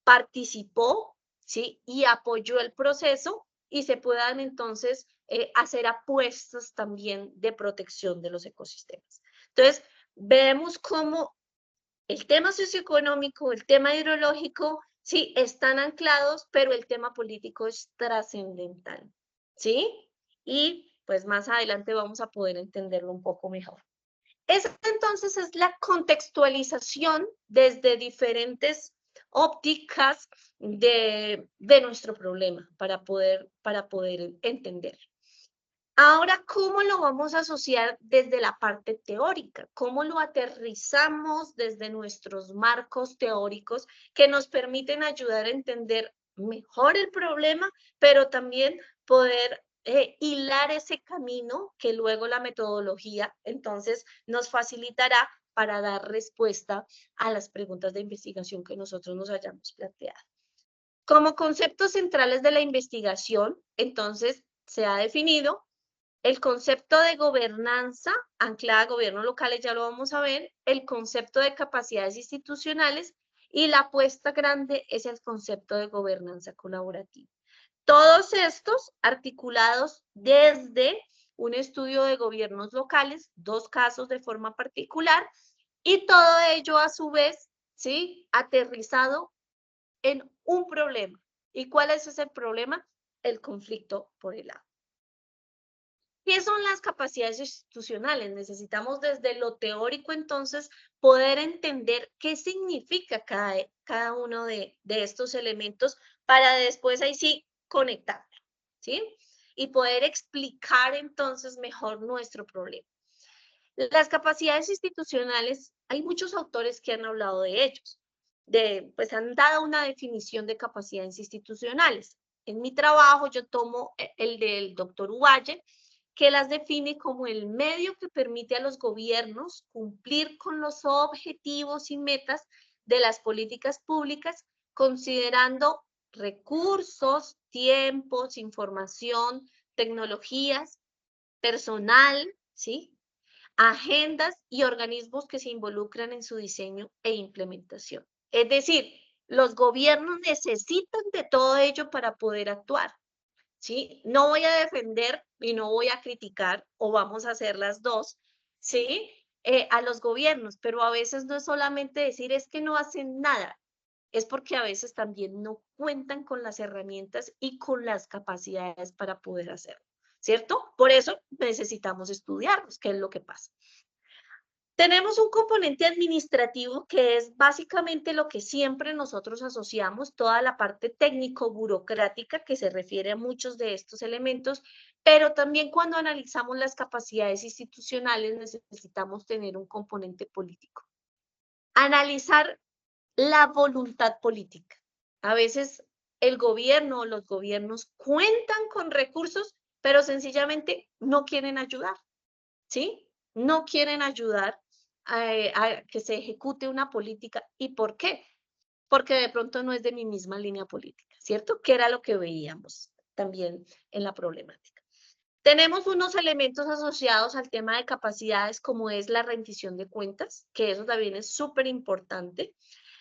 S3: participó, ¿sí?, y apoyó el proceso y se puedan entonces hacer apuestas también de protección de los ecosistemas. Entonces, vemos cómo el tema socioeconómico, el tema hidrológico, sí, están anclados, pero el tema político es trascendental, ¿sí? Y pues más adelante vamos a poder entenderlo un poco mejor. Esa entonces es la contextualización desde diferentes ópticas de nuestro problema para poder entender. Ahora, ¿cómo lo vamos a asociar desde la parte teórica? ¿Cómo lo aterrizamos desde nuestros marcos teóricos que nos permiten ayudar a entender mejor el problema, pero también poder hilar ese camino que luego la metodología entonces nos facilitará para dar respuesta a las preguntas de investigación que nosotros nos hayamos planteado? Como conceptos centrales de la investigación, entonces se ha definido el concepto de gobernanza anclada a gobiernos locales, ya lo vamos a ver, el concepto de capacidades institucionales y la apuesta grande es el concepto de gobernanza colaborativa. Todos estos articulados desde un estudio de gobiernos locales, dos casos de forma particular, y todo ello a su vez, ¿sí?, aterrizado en un problema. ¿Y cuál es ese problema? El conflicto por el agua. ¿Qué son las capacidades institucionales? Necesitamos desde lo teórico entonces poder entender qué significa cada uno de estos elementos para después ahí sí conectar, ¿sí? Y poder explicar entonces mejor nuestro problema. Las capacidades institucionales, hay muchos autores que han hablado de ellos, pues han dado una definición de capacidades institucionales. En mi trabajo yo tomo el del doctor Uvalle, que las define como el medio que permite a los gobiernos cumplir con los objetivos y metas de las políticas públicas, considerando recursos, tiempos, información, tecnologías, personal, ¿sí? Agendas y organismos que se involucran en su diseño e implementación. Es decir, los gobiernos necesitan de todo ello para poder actuar, ¿sí? No voy a defender y no voy a criticar, o vamos a hacer las dos, ¿sí? A los gobiernos, pero a veces no es solamente decir es que no hacen nada, es porque a veces también no cuentan con las herramientas y con las capacidades para poder hacerlo, ¿cierto? Por eso necesitamos estudiarlos, qué es lo que pasa. Tenemos un componente administrativo que es básicamente lo que siempre nosotros asociamos, toda la parte técnico-burocrática que se refiere a muchos de estos elementos, pero también cuando analizamos las capacidades institucionales necesitamos tener un componente político. Analizar la voluntad política. A veces el gobierno o los gobiernos cuentan con recursos, pero sencillamente no quieren ayudar, ¿sí? No quieren ayudar a que se ejecute una política. ¿Y por qué? Porque de pronto no es de mi misma línea política, ¿cierto? Que era lo que veíamos también en la problemática. Tenemos unos elementos asociados al tema de capacidades como es la rendición de cuentas, que eso también es súper importante.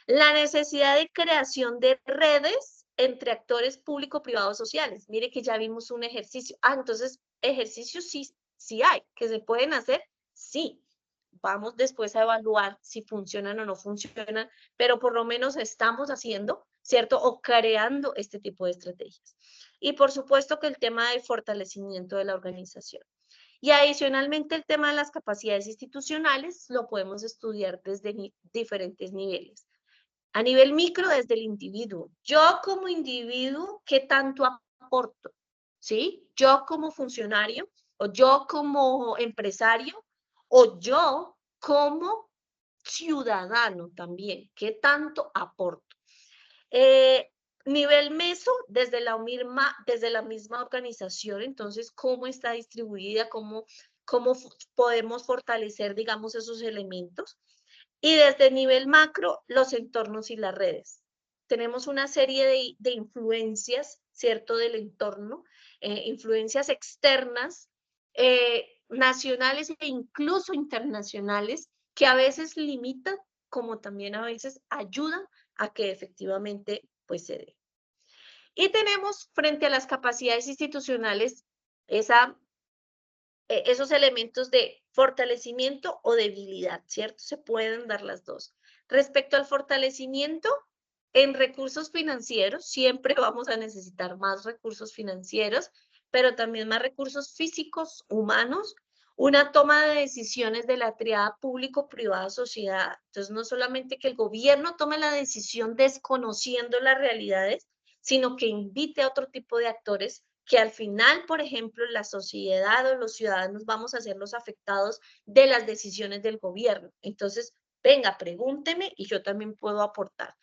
S3: La necesidad de creación de redes entre actores público-privados sociales. Mire que ya vimos un ejercicio. Entonces, ejercicios sí hay, que se pueden hacer, sí. Vamos después a evaluar si funcionan o no funcionan, pero por lo menos estamos haciendo, ¿cierto? O creando este tipo de estrategias. Y por supuesto que el tema del fortalecimiento de la organización. Y adicionalmente el tema de las capacidades institucionales lo podemos estudiar desde diferentes niveles. A nivel micro, desde el individuo. Yo como individuo, ¿qué tanto aporto? ¿Sí? Yo como funcionario, o yo como empresario, o yo como ciudadano también, ¿qué tanto aporto? Nivel meso, desde la misma organización, entonces, ¿cómo está distribuida? ¿Cómo podemos fortalecer, digamos, esos elementos? Y desde el nivel macro, los entornos y las redes. Tenemos una serie de influencias, ¿cierto?, del entorno, influencias externas, nacionales e incluso internacionales, que a veces limitan, como también a veces ayudan a que efectivamente pues se dé. Y tenemos frente a las capacidades institucionales esos elementos de fortalecimiento o debilidad, ¿cierto? Se pueden dar las dos. Respecto al fortalecimiento, en recursos financieros, siempre vamos a necesitar más recursos financieros, pero también más recursos físicos, humanos, una toma de decisiones de la triada público-privada-sociedad. Entonces, no solamente que el gobierno tome la decisión desconociendo las realidades, sino que invite a otro tipo de actores que al final, por ejemplo, la sociedad o los ciudadanos vamos a ser los afectados de las decisiones del gobierno. Entonces, venga, pregúnteme y yo también puedo aportar.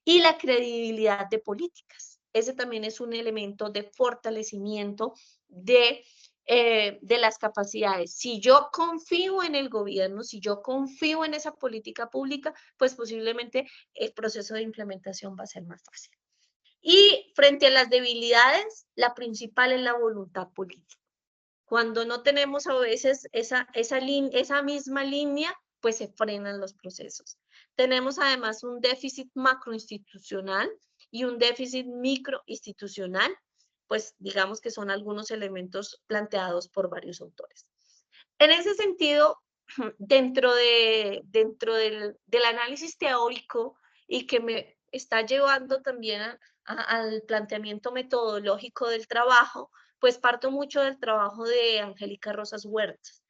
S3: Y la credibilidad de políticas. Ese también es un elemento de fortalecimiento de las capacidades. Si yo confío en el gobierno, si yo confío en esa política pública, pues posiblemente el proceso de implementación va a ser más fácil. Y frente a las debilidades, la principal es la voluntad política. Cuando no tenemos a veces esa misma línea, pues se frenan los procesos. Tenemos además un déficit macroinstitucional y un déficit microinstitucional, pues digamos que son algunos elementos planteados por varios autores. En ese sentido, dentro del análisis teórico y que me está llevando también al planteamiento metodológico del trabajo, pues parto mucho del trabajo de Angélica Rosas Huertas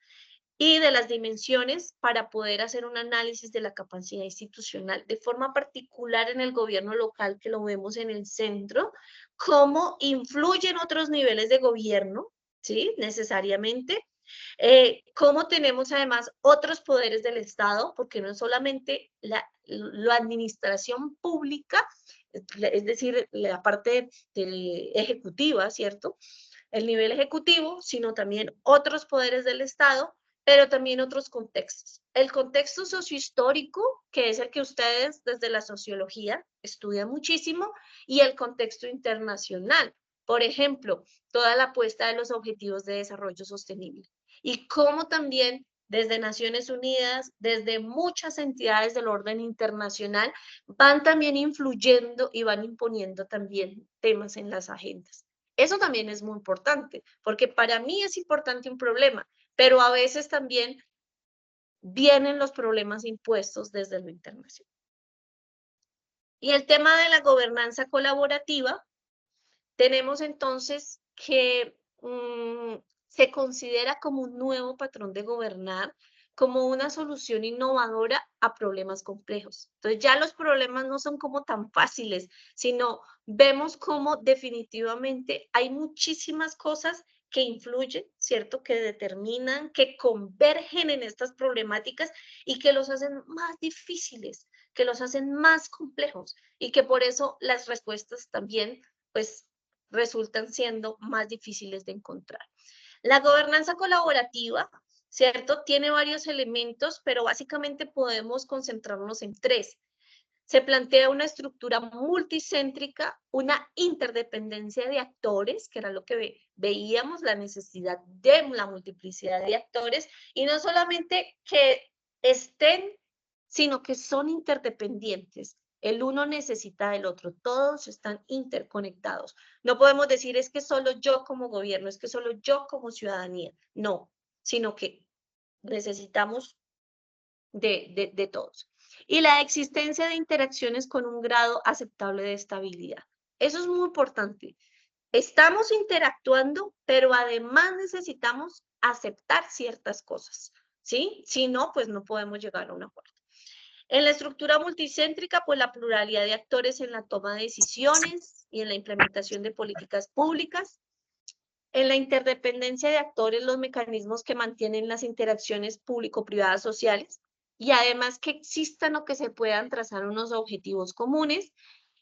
S3: y de las dimensiones para poder hacer un análisis de la capacidad institucional, de forma particular en el gobierno local, que lo vemos en el centro, cómo influyen otros niveles de gobierno, ¿sí? Necesariamente. Cómo tenemos además otros poderes del Estado, porque no es solamente la administración pública, es decir, la parte ejecutiva, ¿cierto? el nivel ejecutivo, sino también otros poderes del Estado, pero también otros contextos. El contexto sociohistórico, que es el que ustedes desde la sociología estudian muchísimo, y el contexto internacional. Por ejemplo, toda la apuesta de los objetivos de desarrollo sostenible. Y cómo también desde Naciones Unidas, desde muchas entidades del orden internacional, van también influyendo y van imponiendo también temas en las agendas. Eso también es muy importante, porque para mí es importante un problema, pero a veces también vienen los problemas impuestos desde lo internacional. Y el tema de la gobernanza colaborativa, tenemos entonces que se considera como un nuevo patrón de gobernar, como una solución innovadora a problemas complejos. Entonces ya los problemas no son como tan fáciles, sino vemos cómo definitivamente hay muchísimas cosas que influyen, ¿cierto? Que determinan, que convergen en estas problemáticas y que los hacen más difíciles, que los hacen más complejos y que por eso las respuestas también, pues, resultan siendo más difíciles de encontrar. La gobernanza colaborativa, ¿cierto? Tiene varios elementos, pero básicamente podemos concentrarnos en tres. Se plantea una estructura multicéntrica, una interdependencia de actores, que era lo que veíamos, la necesidad de la multiplicidad de actores, y no solamente que estén, sino que son interdependientes. El uno necesita del otro, todos están interconectados. No podemos decir es que solo yo como gobierno, es que solo yo como ciudadanía. No, sino que necesitamos de todos. Y la existencia de interacciones con un grado aceptable de estabilidad. Eso es muy importante. Estamos interactuando, pero además necesitamos aceptar ciertas cosas, ¿sí? Si no, pues no podemos llegar a un acuerdo. En la estructura multicéntrica, pues la pluralidad de actores en la toma de decisiones y en la implementación de políticas públicas. En la interdependencia de actores, los mecanismos que mantienen las interacciones público-privadas sociales y además que existan o que se puedan trazar unos objetivos comunes.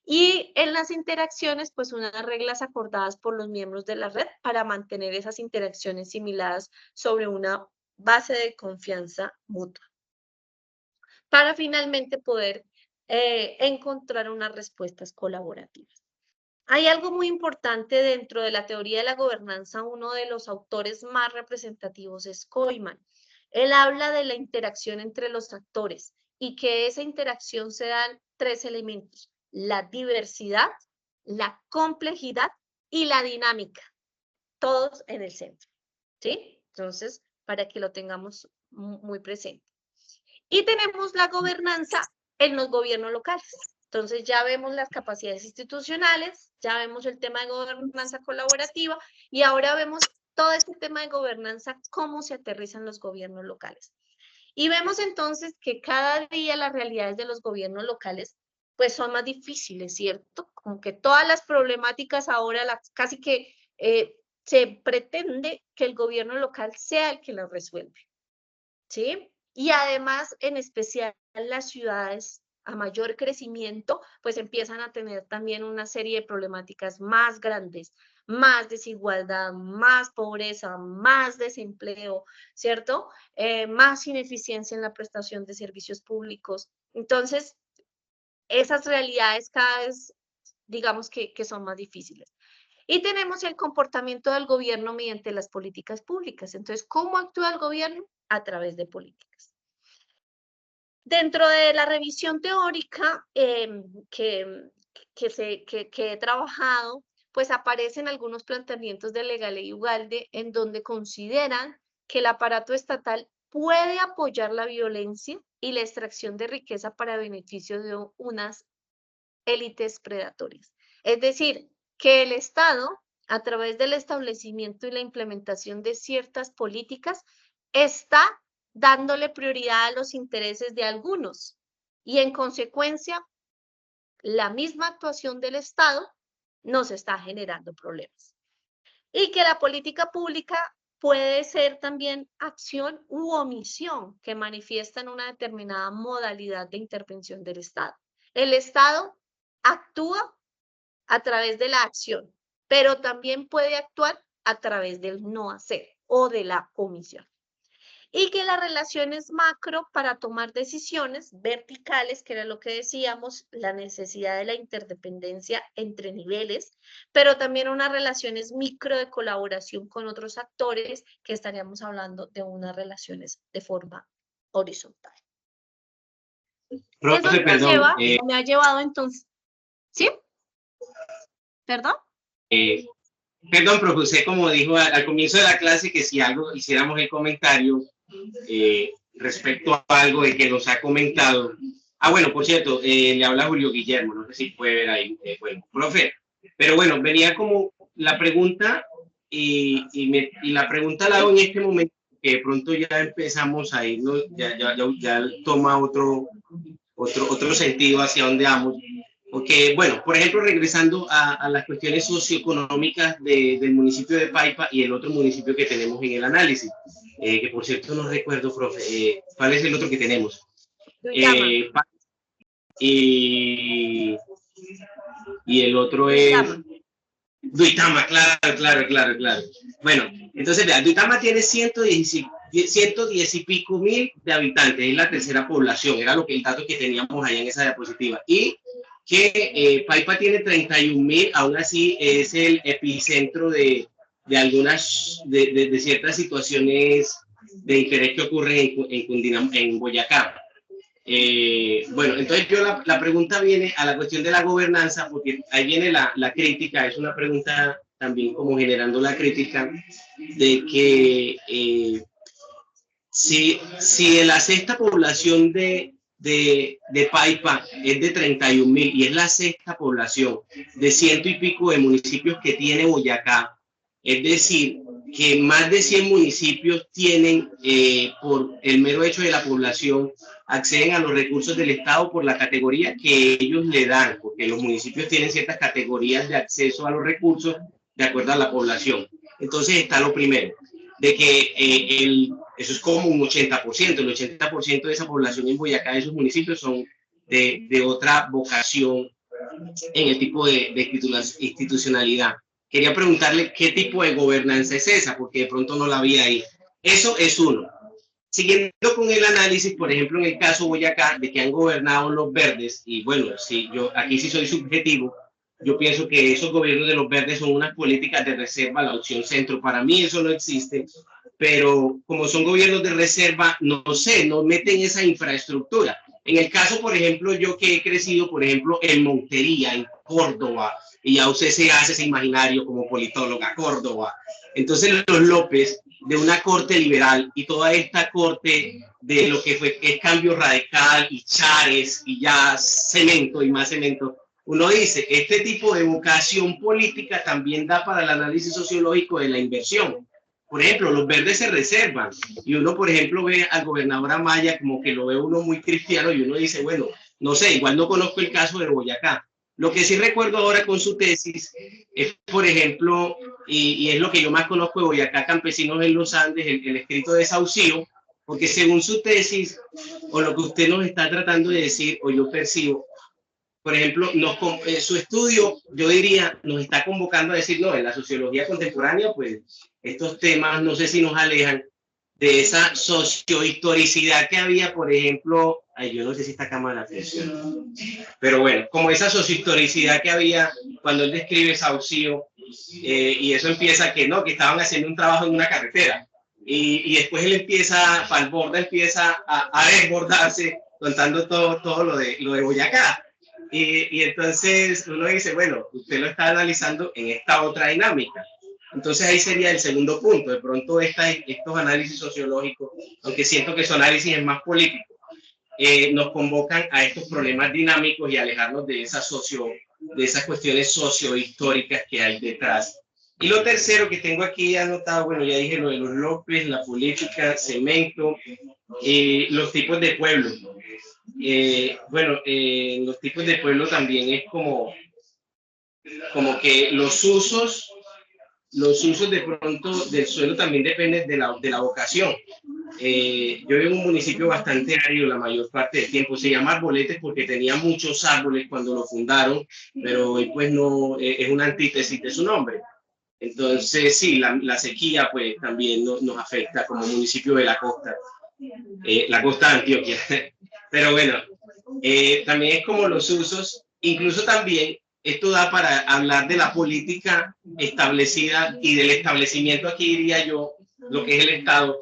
S3: Y en las interacciones, pues unas reglas acordadas por los miembros de la red para mantener esas interacciones similares sobre una base de confianza mutua, para finalmente poder encontrar unas respuestas colaborativas. Hay algo muy importante dentro de la teoría de la gobernanza, uno de los autores más representativos es Koyman. Él habla de la interacción entre los actores y que esa interacción se dan tres elementos: la diversidad, la complejidad y la dinámica, todos en el centro, ¿sí? Entonces, para que lo tengamos muy presente. Y tenemos la gobernanza en los gobiernos locales. Entonces ya vemos las capacidades institucionales, ya vemos el tema de gobernanza colaborativa y ahora vemos todo este tema de gobernanza, cómo se aterrizan los gobiernos locales. Y vemos entonces que cada día las realidades de los gobiernos locales pues son más difíciles, ¿cierto? Como que todas las problemáticas ahora casi que se pretende que el gobierno local sea el que las resuelve, ¿sí? Y además, en especial las ciudades a mayor crecimiento, pues empiezan a tener también una serie de problemáticas más grandes, más desigualdad, más pobreza, más desempleo, ¿cierto? Más ineficiencia en la prestación de servicios públicos. Entonces, esas realidades cada vez, digamos que son más difíciles. Y tenemos el comportamiento del gobierno mediante las políticas públicas. Entonces, ¿cómo actúa el gobierno? A través de políticas. Dentro de la revisión teórica que he trabajado, pues aparecen algunos planteamientos de Legale y Ugalde en donde consideran que el aparato estatal puede apoyar la violencia y la extracción de riqueza para beneficio de unas élites predatorias. Es decir, que el Estado, a través del establecimiento y la implementación de ciertas políticas, está dándole prioridad a los intereses de algunos y en consecuencia la misma actuación del Estado nos está generando problemas. Y que la política pública puede ser también acción u omisión que manifiestan una determinada modalidad de intervención del Estado. El Estado actúa a través de la acción, pero también puede actuar a través del no hacer o de la omisión. Y que las relaciones macro para tomar decisiones verticales, que era lo que decíamos, la necesidad de la interdependencia entre niveles, pero también unas relaciones micro de colaboración con otros actores, que estaríamos hablando de unas relaciones de forma horizontal.
S5: Profe,
S3: Eso
S5: perdón,
S3: me ha llevado entonces, ¿sí? ¿Perdón?
S5: Perdón, profe, usted como dijo al comienzo de la clase que si algo hiciéramos el comentario respecto a algo de que nos ha comentado. Ah, bueno, por cierto, le habla Julio Guillermo, no sé si puede ver ahí, bueno, profe, pero bueno, venía como la pregunta y la pregunta la hago en este momento, que de pronto ya empezamos a irnos, ya toma otro sentido hacia donde vamos. Porque, bueno, por ejemplo, regresando a las cuestiones socioeconómicas del municipio de Paipa y el otro municipio que tenemos en el análisis, que por cierto no recuerdo, profe, ¿cuál es el otro que tenemos? Y el otro es Duitama, claro. Bueno, entonces, vea, Duitama tiene 110 y pico mil de habitantes, es la tercera población, era el dato que teníamos allá en esa diapositiva. Y que Paipa tiene 31.000, aún así es el epicentro de algunas, de ciertas situaciones de interés que ocurren en Boyacá. Bueno, entonces la pregunta viene a la cuestión de la gobernanza, porque ahí viene la crítica, es una pregunta también como generando la crítica de que si la sexta población de Paipa es de 31.000 y es la sexta población de 100 y pico de municipios que tiene Boyacá, es decir, que más de 100 municipios tienen, por el mero hecho de la población, acceden a los recursos del Estado por la categoría que ellos le dan, porque los municipios tienen ciertas categorías de acceso a los recursos de acuerdo a la población. Entonces está lo primero, de que eso es como un 80%, el 80% de esa población en Boyacá, de esos municipios, son de otra vocación en el tipo de institucionalidad. Quería preguntarle qué tipo de gobernanza es esa, porque de pronto no la había ahí. Eso es uno. Siguiendo con el análisis, por ejemplo, en el caso Boyacá, de que han gobernado los verdes, y bueno, si yo aquí sí soy subjetivo, yo pienso que esos gobiernos de los verdes son unas políticas de reserva, la opción centro. Para mí eso no existe, pero como son gobiernos de reserva, no sé, no meten esa infraestructura. En el caso, por ejemplo, yo que he crecido, por ejemplo, en Montería, en Córdoba, y ya usted se hace ese imaginario como politóloga, Córdoba. Entonces los López, de una corte liberal, y toda esta corte de lo que es Cambio Radical y Chávez y ya cemento y más cemento, uno dice, este tipo de vocación política también da para el análisis sociológico de la inversión. Por ejemplo, los verdes se reservan y uno, por ejemplo, ve al gobernador Amaya como que lo ve uno muy cristiano y uno dice, bueno, no sé, igual no conozco el caso de Boyacá. Lo que sí recuerdo ahora con su tesis es, por ejemplo, y es lo que yo más conozco de Boyacá, Campesinos en los Andes, el escrito de Saucillo, porque según su tesis, o lo que usted nos está tratando de decir, o yo percibo, por ejemplo, su estudio, yo diría, nos está convocando a decir, no, en la sociología contemporánea, pues estos temas no sé si nos alejan de esa sociohistoricidad que había, por ejemplo, yo no sé si esta cámara funciona, pero bueno, como esa sociohistoricidad que había cuando él describe Saucillo, y eso empieza que no, que estaban haciendo un trabajo en una carretera, y después él empieza, Falborda empieza a desbordarse contando todo lo de Boyacá. Y entonces uno dice, bueno, usted lo está analizando en esta otra dinámica. Entonces ahí sería el segundo punto. De pronto estos análisis sociológicos, aunque siento que su análisis es más político, nos convocan a estos problemas dinámicos y alejarnos de esas cuestiones sociohistóricas que hay detrás. Y lo tercero que tengo aquí anotado, bueno, ya dije lo de los López, la política, cemento, los tipos de pueblo. Bueno, los tipos de pueblo también es como que los usos de pronto del suelo también dependen de la vocación. Yo vivo en un municipio bastante árido la mayor parte del tiempo. Se llama Arboletes porque tenía muchos árboles cuando lo fundaron, pero hoy pues no, es una antítesis de su nombre. Entonces, sí, la sequía pues también nos afecta como municipio de la costa de Antioquia. Pero bueno, también es como los usos, incluso también esto da para hablar de la política establecida y del establecimiento, aquí diría yo, lo que es el Estado,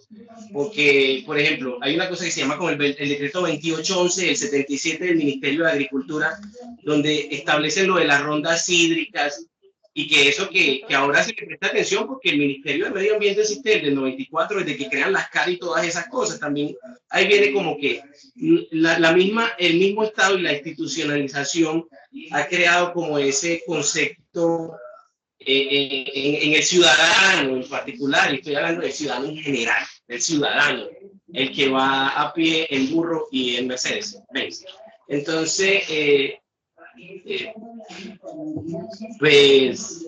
S5: porque, por ejemplo, hay una cosa que se llama como el decreto 2811 del 77 del Ministerio de Agricultura, donde establecen lo de las rondas hídricas, y que eso que ahora se le presta atención porque el Ministerio de Medio Ambiente existe desde el 94, desde que crean las CAR y todas esas cosas. También ahí viene como que el mismo Estado y la institucionalización ha creado como ese concepto en el ciudadano en particular, y estoy hablando del ciudadano en general, del ciudadano, el que va a pie en burro y en Mercedes Benz. Entonces, pues,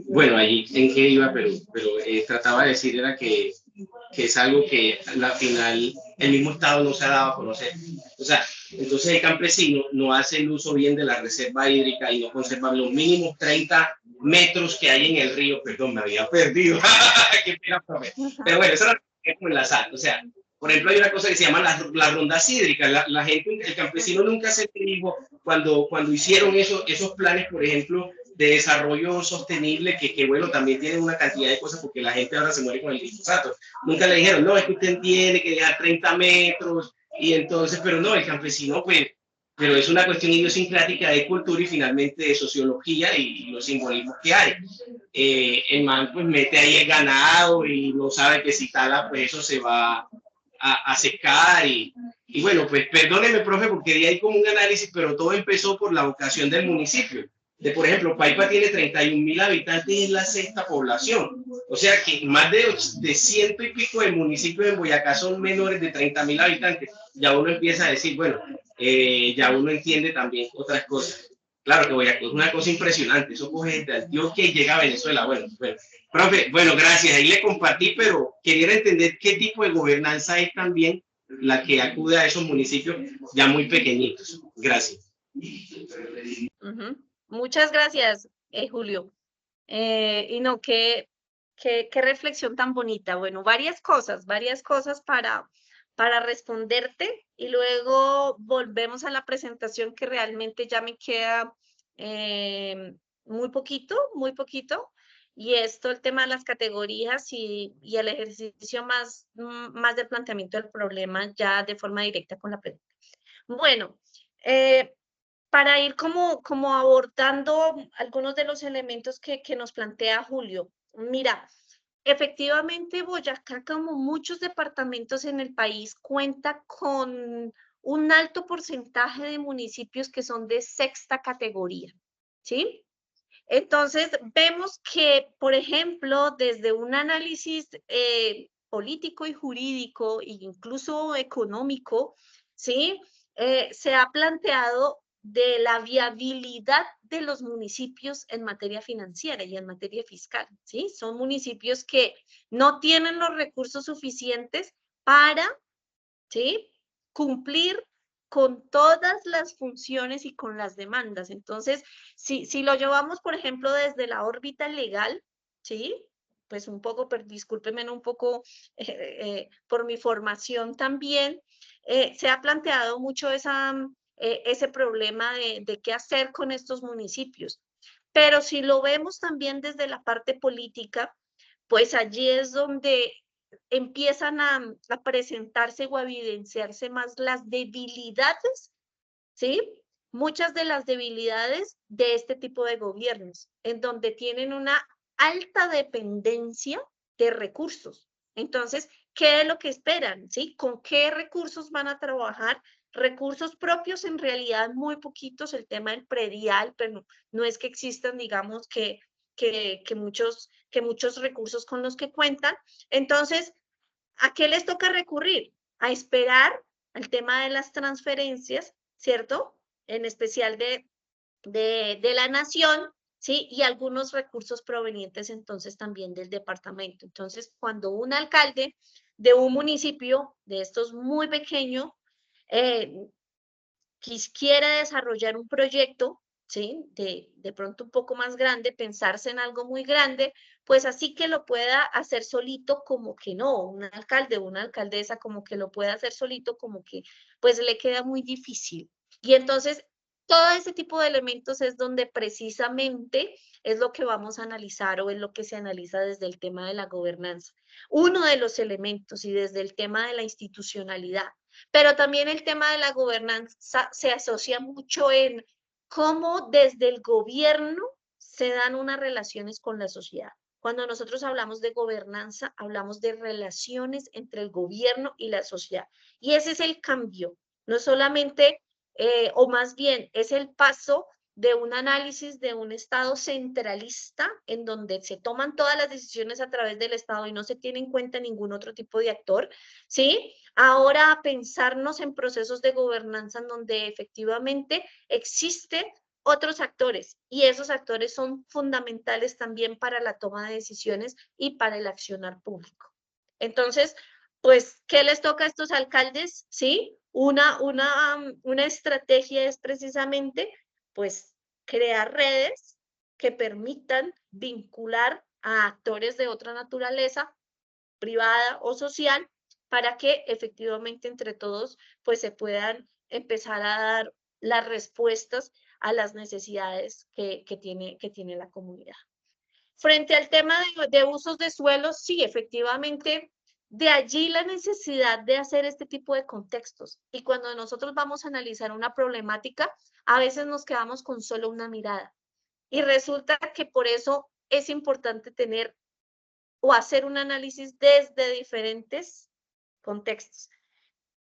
S5: bueno, allí en qué iba, pero trataba de decir era que es algo que al final el mismo Estado no se ha dado a conocer. O sea, entonces el campesino no hace el uso bien de la reserva hídrica y no conserva los mínimos 30 metros que hay en el río. Perdón, me había perdido. Qué pena, profe. Pero bueno, eso es como enlazar. O sea, por ejemplo, hay una cosa que se llama las rondas hídricas. La gente, el campesino nunca se dijo cuando hicieron esos planes, por ejemplo, de desarrollo sostenible, que bueno, también tienen una cantidad de cosas porque la gente ahora se muere con el glifosato. Nunca le dijeron, no, es que usted tiene que dejar 30 metros, y entonces, pero no, el campesino, pues, pero es una cuestión idiosincrática de cultura y finalmente de sociología y los simbolismos que hay. El man, pues, mete ahí el ganado y no sabe que si tala, pues eso se va a secar y bueno, pues perdóneme, profe, porque de ahí como un análisis, pero todo empezó por la vocación del municipio. Por ejemplo, Paipa tiene 31.000 habitantes y es la sexta población. O sea que más de 100 y pico de municipios en Boyacá son menores de 30.000 habitantes. Ya uno empieza a decir, bueno, ya uno entiende también otras cosas. Claro que Boyacá es una cosa impresionante. Eso coge desde Antioquia y llega a Venezuela. Bueno, profe, bueno, gracias. Ahí le compartí, pero quería entender qué tipo de gobernanza es también la que acude a esos municipios ya muy pequeñitos. Gracias.
S3: Muchas gracias, Julio. Y no, qué reflexión tan bonita. Bueno, varias cosas para responderte y luego volvemos a la presentación que realmente ya me queda muy poquito. Y esto, el tema de las categorías y el ejercicio más del planteamiento del problema ya de forma directa con la pregunta. Bueno, para ir como abordando algunos de los elementos que nos plantea Julio. Mira, efectivamente Boyacá, como muchos departamentos en el país, cuenta con un alto porcentaje de municipios que son de sexta categoría, ¿sí? Entonces, vemos que, por ejemplo, desde un análisis político y jurídico e incluso económico, ¿sí? Se ha planteado de la viabilidad de los municipios en materia financiera y en materia fiscal, ¿sí? Son municipios que no tienen los recursos suficientes para, ¿sí?, cumplir con todas las funciones y con las demandas. Entonces, si lo llevamos, por ejemplo, desde la órbita legal, ¿sí?, pues un poco, discúlpeme un poco por mi formación también, se ha planteado mucho ese problema de qué hacer con estos municipios. Pero si lo vemos también desde la parte política, pues allí es donde empiezan a presentarse o a evidenciarse más las debilidades, ¿sí? Muchas de las debilidades de este tipo de gobiernos, en donde tienen una alta dependencia de recursos. Entonces, ¿qué es lo que esperan? ¿Sí? ¿Con qué recursos van a trabajar? Recursos propios, en realidad muy poquitos, el tema del predial, pero no es que existan, digamos, que muchos recursos con los que cuentan. Entonces, ¿a qué les toca recurrir? A esperar al tema de las transferencias, ¿cierto? En especial de la nación, ¿sí? Y algunos recursos provenientes entonces también del departamento. Entonces, cuando un alcalde de un municipio de estos muy pequeño quisiera desarrollar un proyecto, ¿sí? De pronto un poco más grande, pensarse en algo muy grande, pues así que lo pueda hacer solito, como que no, un alcalde o una alcaldesa como que lo pueda hacer solito, como que pues le queda muy difícil. Y entonces, todo ese tipo de elementos es donde precisamente es lo que vamos a analizar o es lo que se analiza desde el tema de la gobernanza. Uno de los elementos y desde el tema de la institucionalidad, pero también el tema de la gobernanza se asocia mucho en cómo desde el gobierno se dan unas relaciones con la sociedad. Cuando nosotros hablamos de gobernanza, hablamos de relaciones entre el gobierno y la sociedad. Y ese es el cambio, no solamente, o más bien, es el paso de un análisis de un Estado centralista en donde se toman todas las decisiones a través del Estado y no se tiene en cuenta ningún otro tipo de actor, ¿sí? Ahora a pensarnos en procesos de gobernanza en donde efectivamente existen otros actores y esos actores son fundamentales también para la toma de decisiones y para el accionar público. Entonces, pues, ¿qué les toca a estos alcaldes? ¿Sí? Una estrategia es precisamente, pues, crear redes que permitan vincular a actores de otra naturaleza, privada o social, para que efectivamente entre todos pues se puedan empezar a dar las respuestas a las necesidades que tiene la comunidad. Frente al tema de usos de suelos, sí, efectivamente, de allí la necesidad de hacer este tipo de contextos. Y cuando nosotros vamos a analizar una problemática, a veces nos quedamos con solo una mirada. Y resulta que por eso es importante tener o hacer un análisis desde diferentes contextos.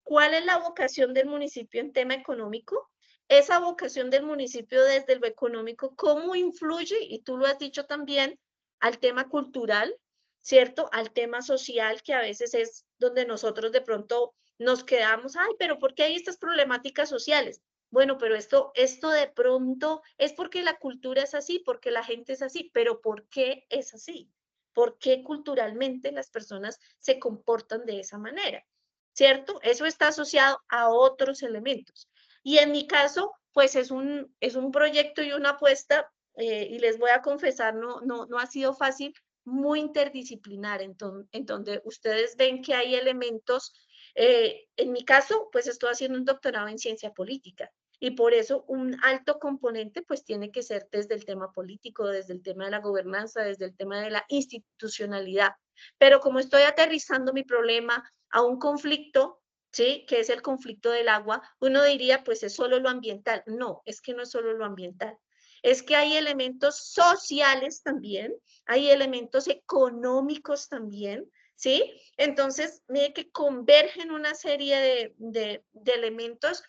S3: ¿Cuál es la vocación del municipio en tema económico? Esa vocación del municipio desde lo económico, ¿cómo influye? Y tú lo has dicho también, al tema cultural, ¿cierto? Al tema social, que a veces es donde nosotros de pronto nos quedamos, ay, pero ¿por qué hay estas problemáticas sociales? Bueno, pero esto de pronto es porque la cultura es así, porque la gente es así, pero ¿por qué es así? ¿Por qué culturalmente las personas se comportan de esa manera? ¿Cierto? Eso está asociado a otros elementos. Y en mi caso, pues es un proyecto y una apuesta, y les voy a confesar, no ha sido fácil, muy interdisciplinar, en donde ustedes ven que hay elementos, en mi caso, pues estoy haciendo un doctorado en ciencia política, y por eso un alto componente pues tiene que ser desde el tema político, desde el tema de la gobernanza, desde el tema de la institucionalidad. Pero como estoy aterrizando mi problema a un conflicto, ¿sí? Que es el conflicto del agua, uno diría, pues es solo lo ambiental. No, es que no es solo lo ambiental. Es que hay elementos sociales también, hay elementos económicos también, ¿sí? Entonces, mire que convergen una serie de elementos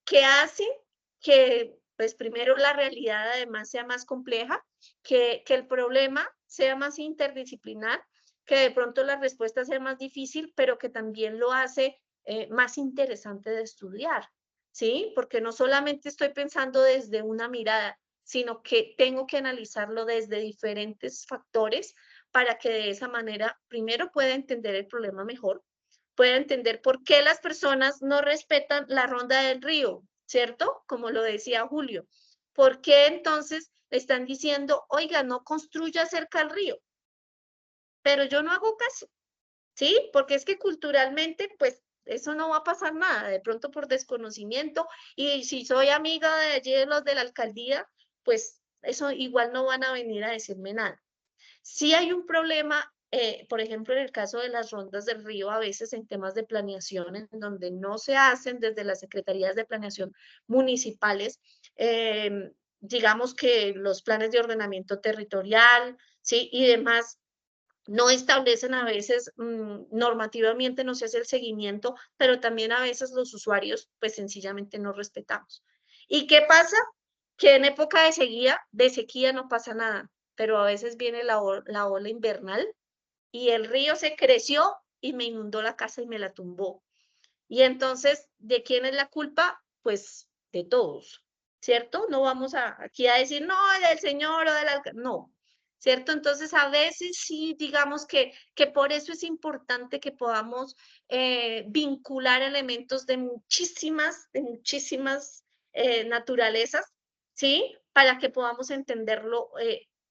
S3: que hacen que, pues primero la realidad además sea más compleja, que el problema sea más interdisciplinar, que de pronto la respuesta sea más difícil, pero que también lo hace más interesante de estudiar, ¿sí? Porque no solamente estoy pensando desde una mirada, sino que tengo que analizarlo desde diferentes factores para que de esa manera primero pueda entender el problema mejor, pueda entender por qué las personas no respetan la ronda del río, ¿cierto? Como lo decía Julio. ¿Por qué entonces están diciendo, oiga, no construya cerca al río? Pero yo no hago caso, ¿sí? Porque es que culturalmente, pues, eso no va a pasar nada, de pronto por desconocimiento, y si soy amiga de allí de los de la alcaldía, pues, eso igual no van a venir a decirme nada. Sí hay un problema, por ejemplo, en el caso de las rondas del río, a veces en temas de planeación, en donde no se hacen desde las secretarías de planeación municipales, digamos que los planes de ordenamiento territorial, ¿sí? Y demás, no establecen a veces normativamente, no se hace el seguimiento, pero también a veces los usuarios pues sencillamente no respetamos. ¿Y qué pasa? Que en época de sequía no pasa nada, pero a veces viene la ola invernal y el río se creció y me inundó la casa y me la tumbó. Y entonces, ¿de quién es la culpa? Pues de todos, ¿cierto? No vamos aquí a decir, no, del señor o del alcalde, no, ¿cierto? Entonces, a veces sí, digamos que por eso es importante que podamos vincular elementos de muchísimas naturalezas, ¿sí? para que podamos entenderlo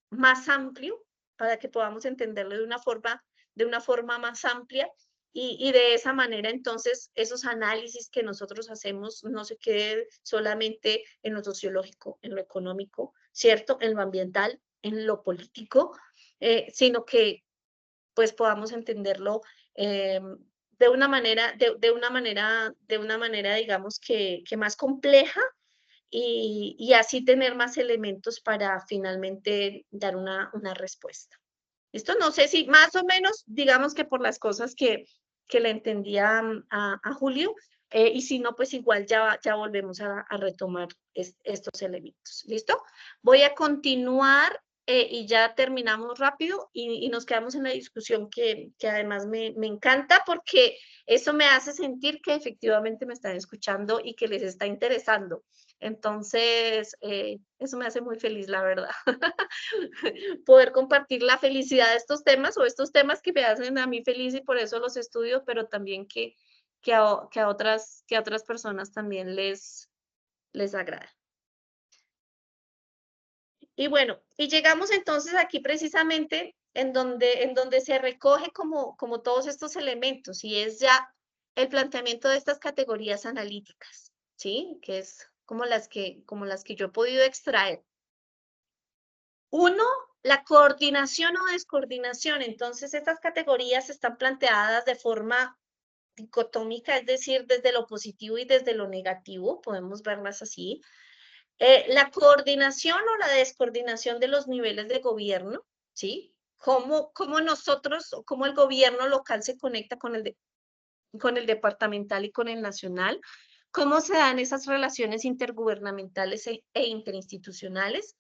S3: más amplio, para que podamos entenderlo de una forma más amplia, y de esa manera entonces esos análisis que nosotros hacemos no se queden solamente en lo sociológico, en lo económico, ¿cierto? En lo ambiental, en lo político, sino que pues podamos entenderlo de una manera, digamos que más compleja, y así tener más elementos para finalmente dar una respuesta. ¿Listo? No sé si más o menos, digamos que por las cosas que le entendía a Julio, y si no, pues igual ya volvemos a retomar estos elementos. ¿Listo? Voy a continuar y ya terminamos rápido y nos quedamos en la discusión que además me encanta, porque eso me hace sentir que efectivamente me están escuchando y que les está interesando. Entonces, eso me hace muy feliz, la verdad. Poder compartir la felicidad de estos temas, o estos temas que me hacen a mí feliz y por eso los estudio, pero también que a otras personas también les agrada. Y bueno, y llegamos entonces aquí precisamente en donde se recoge como todos estos elementos, y es ya el planteamiento de estas categorías analíticas, ¿sí? Que es como las que yo he podido extraer. Uno, la coordinación o descoordinación. Entonces, estas categorías están planteadas de forma dicotómica, es decir, desde lo positivo y desde lo negativo, podemos verlas así. La coordinación o la descoordinación de los niveles de gobierno, ¿sí? Cómo nosotros, cómo el gobierno local se conecta con el departamental y con el nacional, cómo se dan esas relaciones intergubernamentales e interinstitucionales,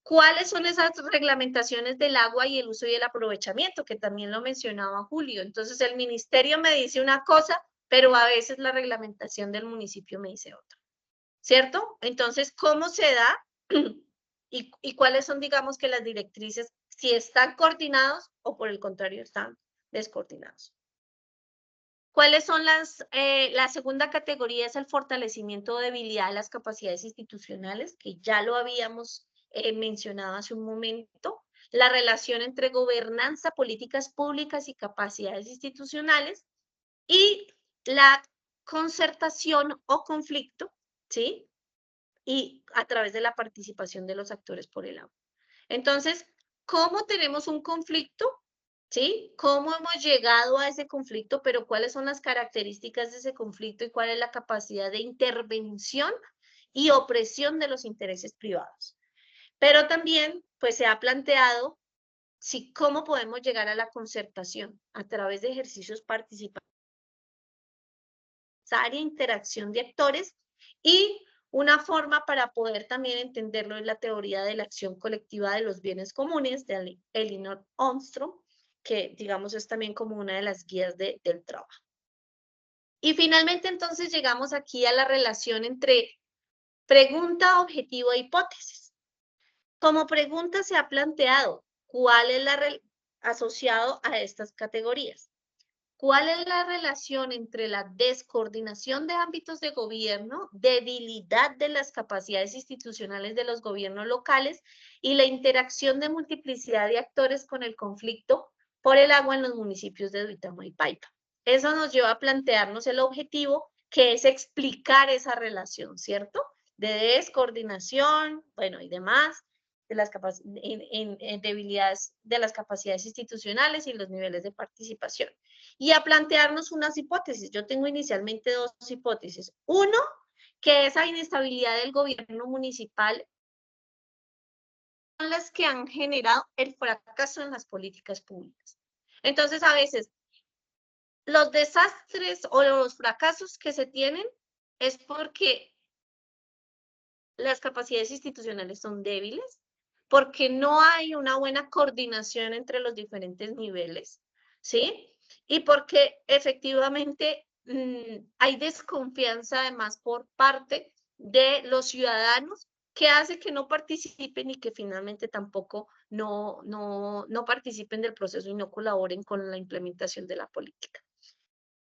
S3: cuáles son esas reglamentaciones del agua y el uso y el aprovechamiento, que también lo mencionaba Julio. Entonces, el ministerio me dice una cosa, pero a veces la reglamentación del municipio me dice otra, ¿cierto? Entonces, ¿cómo se da? Y cuáles son, digamos, que las directrices, si están coordinados o por el contrario están descoordinados. ¿Cuáles son la segunda categoría? Es el fortalecimiento o debilidad de las capacidades institucionales, que ya lo habíamos mencionado hace un momento. La relación entre gobernanza, políticas públicas y capacidades institucionales, y la concertación o conflicto, ¿sí? Y a través de la participación de los actores por el agua. Entonces, ¿cómo tenemos un conflicto? ¿Sí? ¿Cómo hemos llegado a ese conflicto? Pero ¿cuáles son las características de ese conflicto y cuál es la capacidad de intervención y opresión de los intereses privados? Pero también, pues, se ha planteado cómo podemos llegar a la concertación a través de ejercicios participativos, interacción de actores, y una forma para poder también entenderlo es la teoría de la acción colectiva de los bienes comunes de Elinor Ostrom, que digamos es también como una de las guías del trabajo. Y finalmente entonces llegamos aquí a la relación entre pregunta, objetivo e hipótesis. Como pregunta se ha planteado, ¿cuál es asociado a estas categorías? ¿Cuál es la relación entre la descoordinación de ámbitos de gobierno, debilidad de las capacidades institucionales de los gobiernos locales y la interacción de multiplicidad de actores con el conflicto por el agua en los municipios de Duitama y Paipa? Eso nos lleva a plantearnos el objetivo, que es explicar esa relación, ¿cierto? De descoordinación, bueno, y demás, de las debilidades de las capacidades institucionales y los niveles de participación. Y a plantearnos unas hipótesis. Yo tengo inicialmente dos hipótesis. Uno, que esa inestabilidad del gobierno municipal son las que han generado el fracaso en las políticas públicas. Entonces, a veces, los desastres o los fracasos que se tienen es porque las capacidades institucionales son débiles, porque no hay una buena coordinación entre los diferentes niveles, ¿sí? Y porque efectivamente hay desconfianza además por parte de los ciudadanos, que hace que no participen y que finalmente tampoco no participen del proceso y no colaboren con la implementación de la política.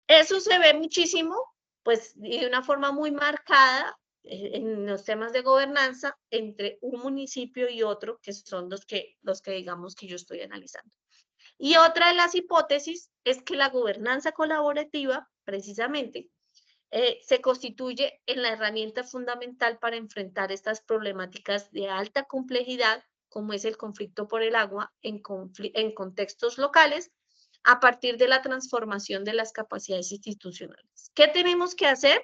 S3: Eso se ve muchísimo, pues, y de una forma muy marcada en los temas de gobernanza entre un municipio y otro, que son los que digamos que yo estoy analizando. Y otra de las hipótesis es que la gobernanza colaborativa, precisamente, se constituye en la herramienta fundamental para enfrentar estas problemáticas de alta complejidad, como es el conflicto por el agua en contextos locales, a partir de la transformación de las capacidades institucionales. ¿Qué tenemos que hacer?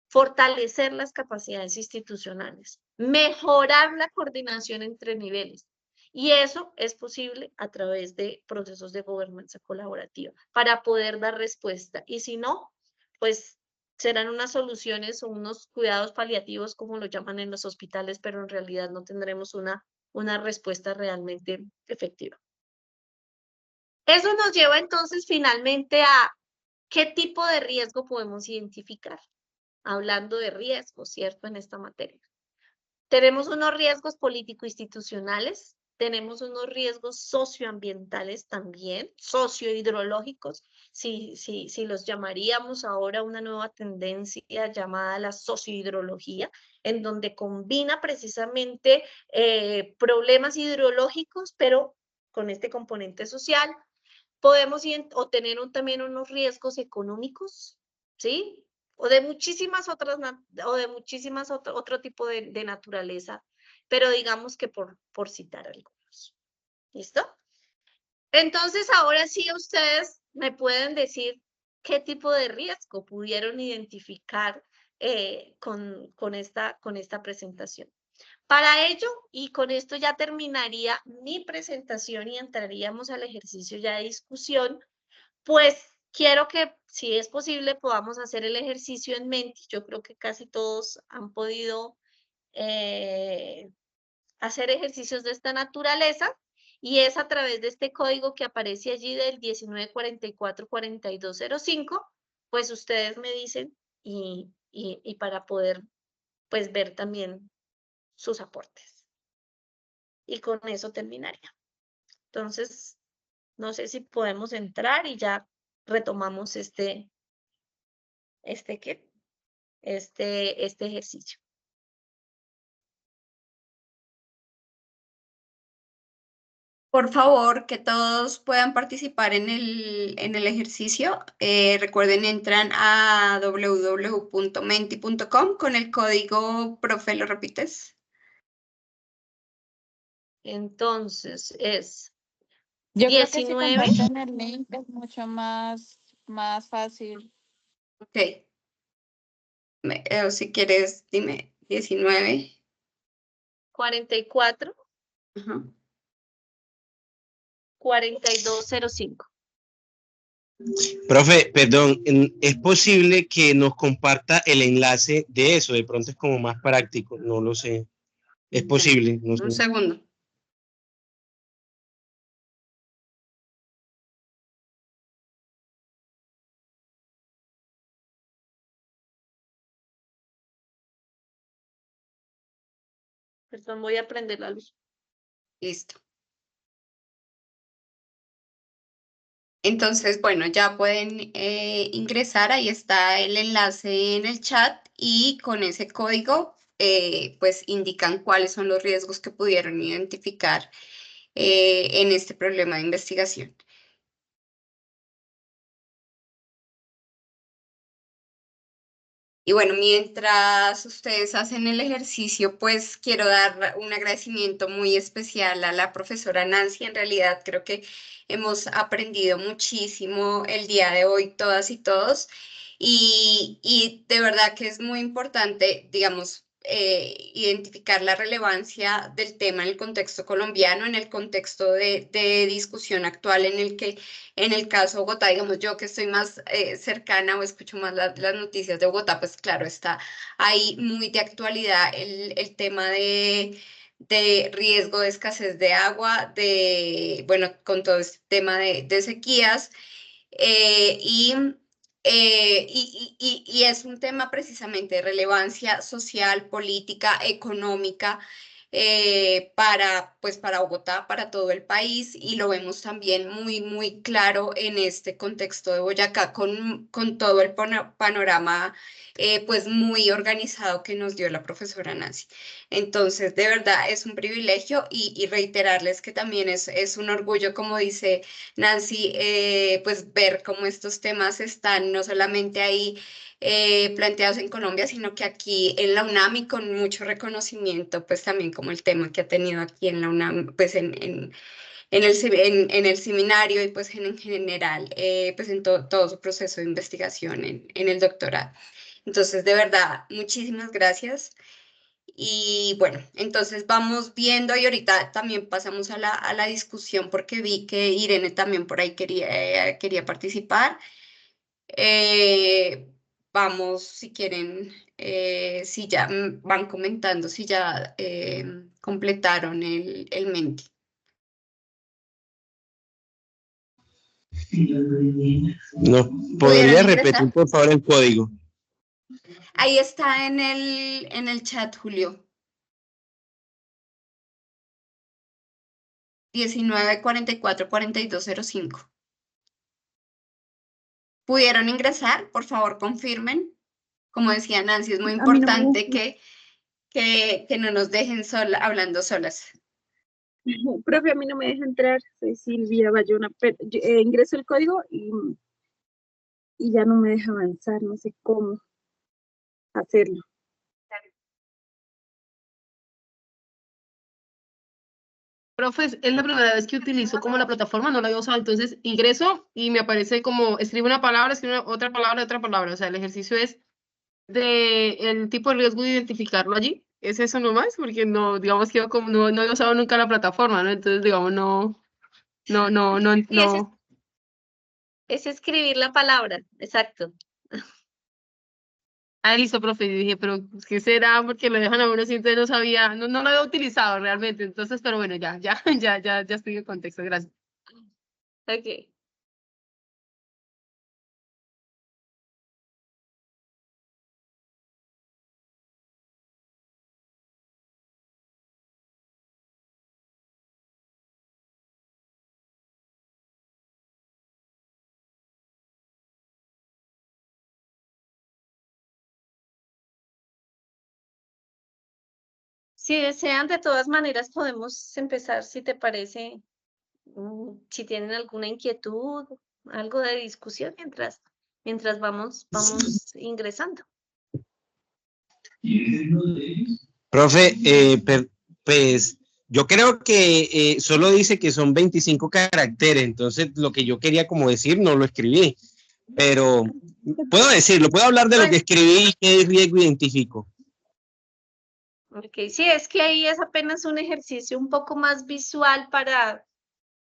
S3: Fortalecer las capacidades institucionales, mejorar la coordinación entre niveles. Y eso es posible a través de procesos de gobernanza colaborativa para poder dar respuesta. Y si no, pues serán unas soluciones o unos cuidados paliativos, como lo llaman en los hospitales, pero en realidad no tendremos una respuesta realmente efectiva. Eso nos lleva entonces finalmente a qué tipo de riesgo podemos identificar. Hablando de riesgos, ¿cierto? En esta materia. Tenemos unos riesgos político-institucionales, tenemos unos riesgos socioambientales también, sociohidrológicos, si los llamaríamos ahora una nueva tendencia llamada la sociohidrología, en donde combina precisamente problemas hidrológicos, pero con este componente social. Podemos tener también unos riesgos económicos, ¿sí? O de muchísimas otras, otro tipo de naturaleza, pero digamos que por citar algunos. ¿Listo? Entonces, ahora sí ustedes me pueden decir qué tipo de riesgo pudieron identificar con esta presentación. Para ello, y con esto ya terminaría mi presentación y entraríamos al ejercicio ya de discusión, pues quiero que, si es posible, podamos hacer el ejercicio en mente. Yo creo que casi todos han podido hacer ejercicios de esta naturaleza, y es a través de este código que aparece allí del 1944-4205, pues ustedes me dicen y para poder pues ver también sus aportes. Y con eso terminaría. Entonces, no sé si podemos entrar y ya retomamos este ejercicio.
S1: Por favor, que todos puedan participar en el ejercicio. Recuerden, entran a www.menti.com con el código profe, ¿lo repites?
S3: Entonces, es
S6: Yo
S3: 19.
S6: creo que si comparten el link es mucho más fácil.
S1: Ok. O si quieres, dime, 19.
S3: 44.
S1: Ajá.
S3: 4205.
S5: Profe, perdón, ¿es posible que nos comparta el enlace de eso? De pronto es como más práctico, no lo sé. Es posible, no sé.
S1: Un segundo.
S3: Perdón, voy a prender la luz.
S1: Listo. Entonces, bueno, ya pueden ingresar, ahí está el enlace en el chat y con ese código pues indican cuáles son los riesgos que pudieron identificar en este problema de investigación. Y bueno, mientras ustedes hacen el ejercicio, pues quiero dar un agradecimiento muy especial a la profesora Nancy. En realidad creo que hemos aprendido muchísimo el día de hoy, todas y todos. Y de verdad que es muy importante, digamos, identificar la relevancia del tema en el contexto colombiano, en el contexto de discusión actual en el caso de Bogotá, digamos, yo que estoy más cercana o escucho más las noticias de Bogotá, pues claro, está ahí muy de actualidad el tema de riesgo de escasez de agua, bueno, con todo este tema de sequías, y es un tema precisamente de relevancia social, política, económica, para Bogotá, para todo el país, y lo vemos también muy claro en este contexto de Boyacá con todo el panorama pues muy organizado que nos dio la profesora Nancy. Entonces, de verdad, es un privilegio y reiterarles que también es un orgullo, como dice Nancy, pues ver cómo estos temas están no solamente ahí planteados en Colombia, sino que aquí en la UNAM y con mucho reconocimiento, pues también como el tema que ha tenido aquí en la UNAM, pues en el seminario y pues en general, pues en todo su proceso de investigación en el doctorado. Entonces, de verdad, muchísimas gracias. Y bueno, entonces vamos viendo y ahorita también pasamos a la discusión porque vi que Irene también por ahí quería participar. Vamos, si quieren, si ya van comentando, si ya completaron el Menti.
S5: No, ¿podría repetir por favor el código?
S1: Ahí está en el chat, Julio. 1944-4205. ¿Pudieron ingresar? Por favor, confirmen. Como decía Nancy, es muy importante que no nos dejen hablando solas.
S2: Profe, a mí no me deja entrar, soy Silvia Bayona, pero ingreso el código y ya no me deja avanzar, no sé cómo hacerlo.
S4: Profe, es la primera vez que utilizo como la plataforma, no la había usado, entonces ingreso y me aparece como escribe una palabra, escribe otra palabra, o sea, el ejercicio es el tipo de riesgo de identificarlo allí, es eso nomás, porque no, digamos que yo como no he usado nunca la plataforma, ¿no? Entonces, digamos, no.
S3: Es escribir la palabra, exacto.
S4: Ah, listo, profe, y dije, pero ¿qué será? Porque lo dejan a uno sin no sabía, no lo había utilizado realmente, entonces, pero bueno, ya estoy en contexto, gracias.
S3: Ok. Si desean, de todas maneras podemos empezar, si te parece, si tienen alguna inquietud, algo de discusión mientras vamos ingresando.
S5: Profe, pues yo creo que solo dice que son 25 caracteres, entonces lo que yo quería como decir no lo escribí, pero puedo decirlo, puedo hablar de lo que escribí y qué riesgo identifico.
S3: Ok, sí, es que ahí es apenas un ejercicio un poco más visual para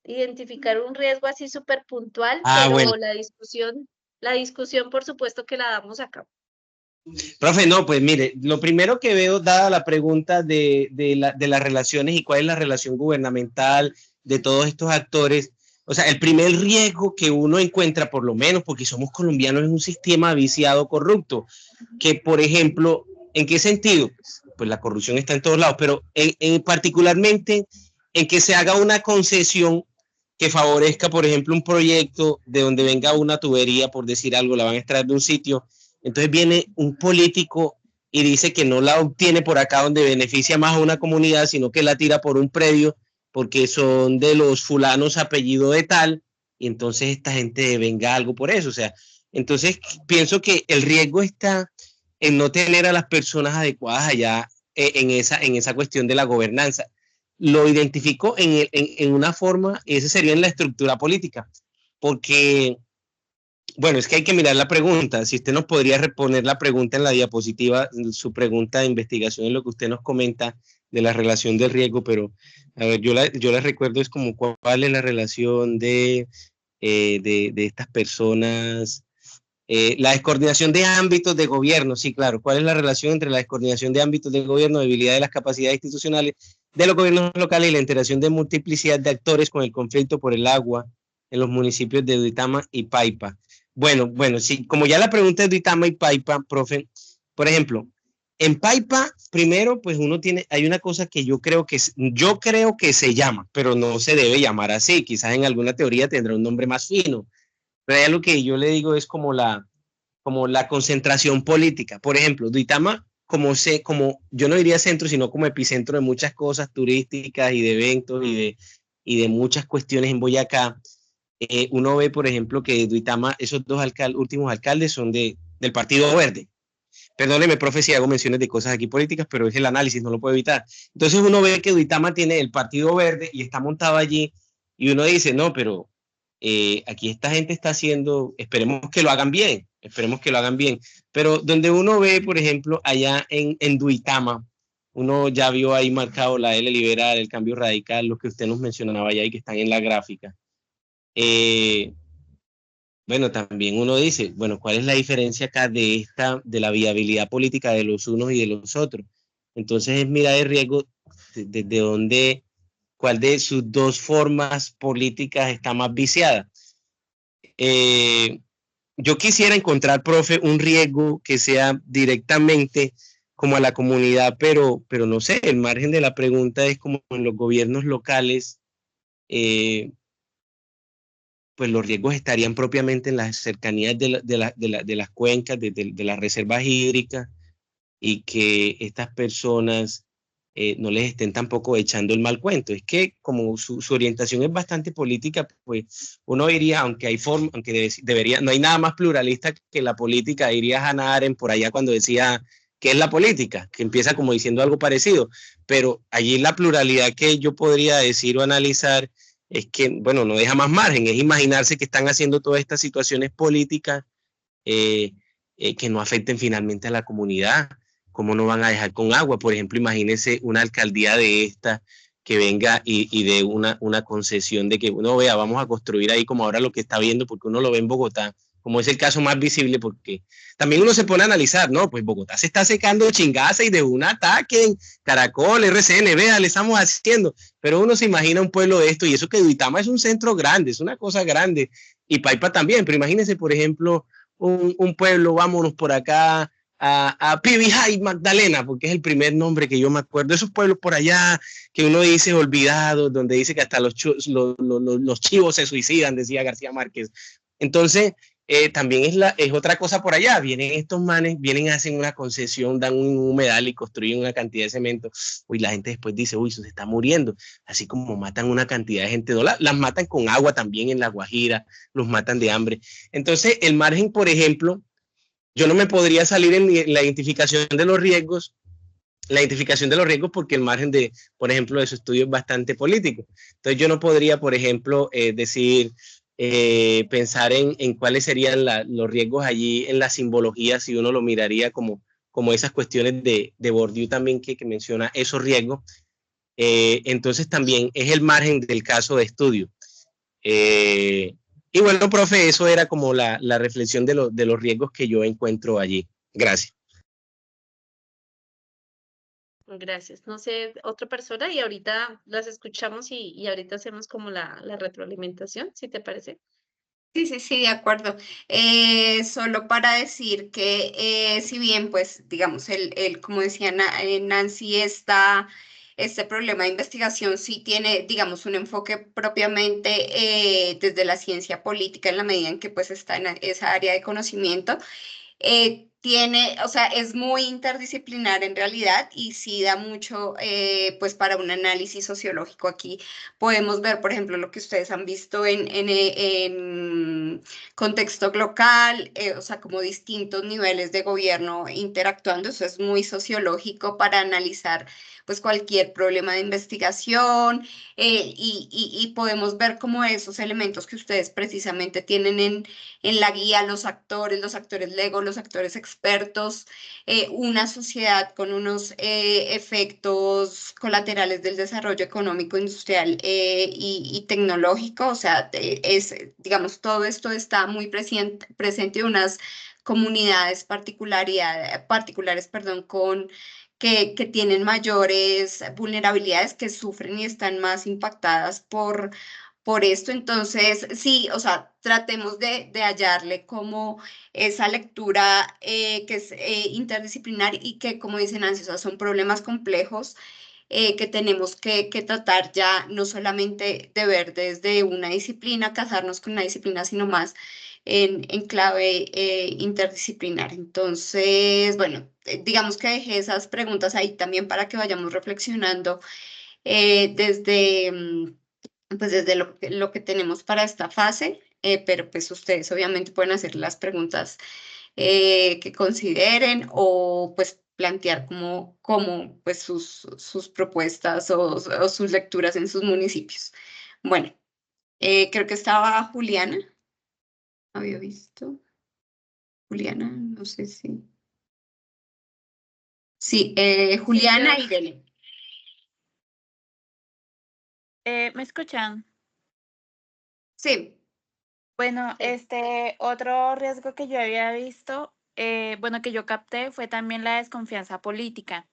S3: identificar un riesgo así súper puntual, pero
S5: bueno.
S3: la discusión por supuesto que la damos acá.
S5: Profe, no, pues mire, lo primero que veo, dada la pregunta de las relaciones y cuál es la relación gubernamental de todos estos actores, o sea, el primer riesgo que uno encuentra, por lo menos porque somos colombianos, es un sistema viciado, corrupto, que por ejemplo, ¿en qué sentido? Pues la corrupción está en todos lados, pero particularmente en que se haga una concesión que favorezca, por ejemplo, un proyecto de donde venga una tubería, por decir algo, la van a extraer de un sitio. Entonces viene un político y dice que no la obtiene por acá donde beneficia más a una comunidad, sino que la tira por un predio porque son de los fulanos apellido de tal, y entonces esta gente venga algo por eso. O sea, entonces pienso que el riesgo está en no tener a las personas adecuadas allá en esa cuestión de la gobernanza. Lo identifico en una forma, y esa sería en la estructura política, porque bueno, es que hay que mirar la pregunta. Si usted nos podría reponer la pregunta en la diapositiva, su pregunta de investigación en lo que usted nos comenta de la relación del riesgo, pero a ver, yo la recuerdo, es como cuál es la relación de estas personas, la descoordinación de ámbitos de gobierno, sí, claro, cuál es la relación entre la descoordinación de ámbitos de gobierno, debilidad de las capacidades institucionales de los gobiernos locales y la interacción de multiplicidad de actores con el conflicto por el agua en los municipios de Duitama y Paipa. Bueno, sí, como ya la pregunta es Duitama y Paipa, profe, por ejemplo, En Paipa, primero, pues hay una cosa que yo creo que se llama, pero no se debe llamar así. Quizás en alguna teoría tendrá un nombre más fino, pero hay algo que yo le digo es como la concentración política. Por ejemplo, Duitama, como yo no diría centro, sino como epicentro de muchas cosas turísticas y de eventos y de muchas cuestiones en Boyacá. Uno ve, por ejemplo, que Duitama, esos dos últimos alcaldes son del Partido Verde. Perdóneme, profe, si hago menciones de cosas aquí políticas, pero es el análisis, no lo puedo evitar. Entonces uno ve que Duitama tiene el Partido Verde y está montado allí y uno dice, no, pero aquí esta gente está haciendo, esperemos que lo hagan bien, pero donde uno ve, por ejemplo, allá en Duitama, uno ya vio ahí marcado la L liberal, el cambio radical, lo que usted nos mencionaba allá y que están en la gráfica. Bueno, también uno dice, bueno, ¿cuál es la diferencia acá de la viabilidad política de los unos y de los otros? Entonces es mirar el riesgo de dónde, cuál de sus dos formas políticas está más viciada. Yo quisiera encontrar, profe, un riesgo que sea directamente como a la comunidad, pero no sé, el margen de la pregunta es como en los gobiernos locales, pues los riesgos estarían propiamente en las cercanías de las cuencas, de las reservas hídricas, y que estas personas no les estén tampoco echando el mal cuento. Es que como su orientación es bastante política, pues uno diría, aunque debería, no hay nada más pluralista que la política, diría Hannah Arendt por allá cuando decía ¿qué es la política? Que empieza como diciendo algo parecido, pero allí la pluralidad que yo podría decir o analizar es que, bueno, no deja más margen, es imaginarse que están haciendo todas estas situaciones políticas que no afecten finalmente a la comunidad. ¿Cómo no van a dejar con agua? Por ejemplo, imagínense una alcaldía de esta que venga y dé una concesión de que uno vea, vamos a construir ahí como ahora lo que está viendo, porque uno lo ve en Bogotá, como es el caso más visible, porque también uno se pone a analizar, ¿no? Pues Bogotá se está secando chingaza y de un ataque, Caracol, RCN, vea, le estamos haciendo, pero uno se imagina un pueblo de esto, y eso que Duitama es un centro grande, es una cosa grande, y Paipa también, pero imagínense, por ejemplo, un pueblo, vámonos por acá, a Pibijay, Magdalena, porque es el primer nombre que yo me acuerdo, esos pueblos por allá que uno dice olvidados, donde dice que hasta los chivos se suicidan, decía García Márquez. Entonces, también es otra cosa por allá, vienen estos manes, hacen una concesión, dan un humedal y construyen una cantidad de cemento, uy, la gente después dice, uy, se está muriendo, así como matan una cantidad de gente, las matan con agua también en La Guajira, los matan de hambre. Entonces, el margen, por ejemplo, yo no me podría salir en la identificación de los riesgos, porque el margen de, por ejemplo, de su estudio es bastante político. Entonces yo no podría, por ejemplo, pensar en cuáles serían los riesgos allí en la simbología, si uno lo miraría como esas cuestiones de Bourdieu también que menciona esos riesgos. Entonces también es el margen del caso de estudio. Y bueno, profe, eso era como la reflexión de los riesgos que yo encuentro allí. Gracias.
S3: Gracias. No sé, otra persona y ahorita las escuchamos y ahorita hacemos como la retroalimentación, si te parece.
S1: Sí, de acuerdo. Solo para decir que si bien, pues, digamos, como decía Nancy, este problema de investigación sí tiene, digamos, un enfoque propiamente desde la ciencia política en la medida en que pues está en esa área de conocimiento. O sea, es muy interdisciplinar en realidad y sí da mucho pues para un análisis sociológico. Aquí podemos ver, por ejemplo, lo que ustedes han visto en contexto local, o sea, como distintos niveles de gobierno interactuando. Eso es muy sociológico para analizar pues cualquier problema de investigación y podemos ver como esos elementos que ustedes precisamente tienen en la guía, los actores Lego, los actores expertos, una sociedad con unos efectos colaterales del desarrollo económico, industrial y tecnológico. O sea, digamos, todo esto está muy presente en unas comunidades particulares, perdón, que tienen mayores vulnerabilidades, que sufren y están más impactadas por esto. Entonces, sí, o sea, tratemos de hallarle como esa lectura que es interdisciplinar y que, como dice Nancy, o sea, son problemas complejos que tenemos que tratar ya no solamente de ver desde una disciplina, casarnos con una disciplina, sino más en clave interdisciplinar. Entonces, bueno, digamos que dejé esas preguntas ahí también para que vayamos reflexionando desde, pues desde lo que tenemos para esta fase, pero pues ustedes obviamente pueden hacer las preguntas que consideren o pues plantear como pues sus propuestas o sus lecturas en sus municipios. Bueno, creo que estaba Juliana, había visto. Juliana, no sé si. Sí, Juliana y Irene.
S6: ¿Me escuchan?
S1: Sí.
S6: Bueno, otro riesgo que yo había visto, bueno, que yo capté fue también la desconfianza política.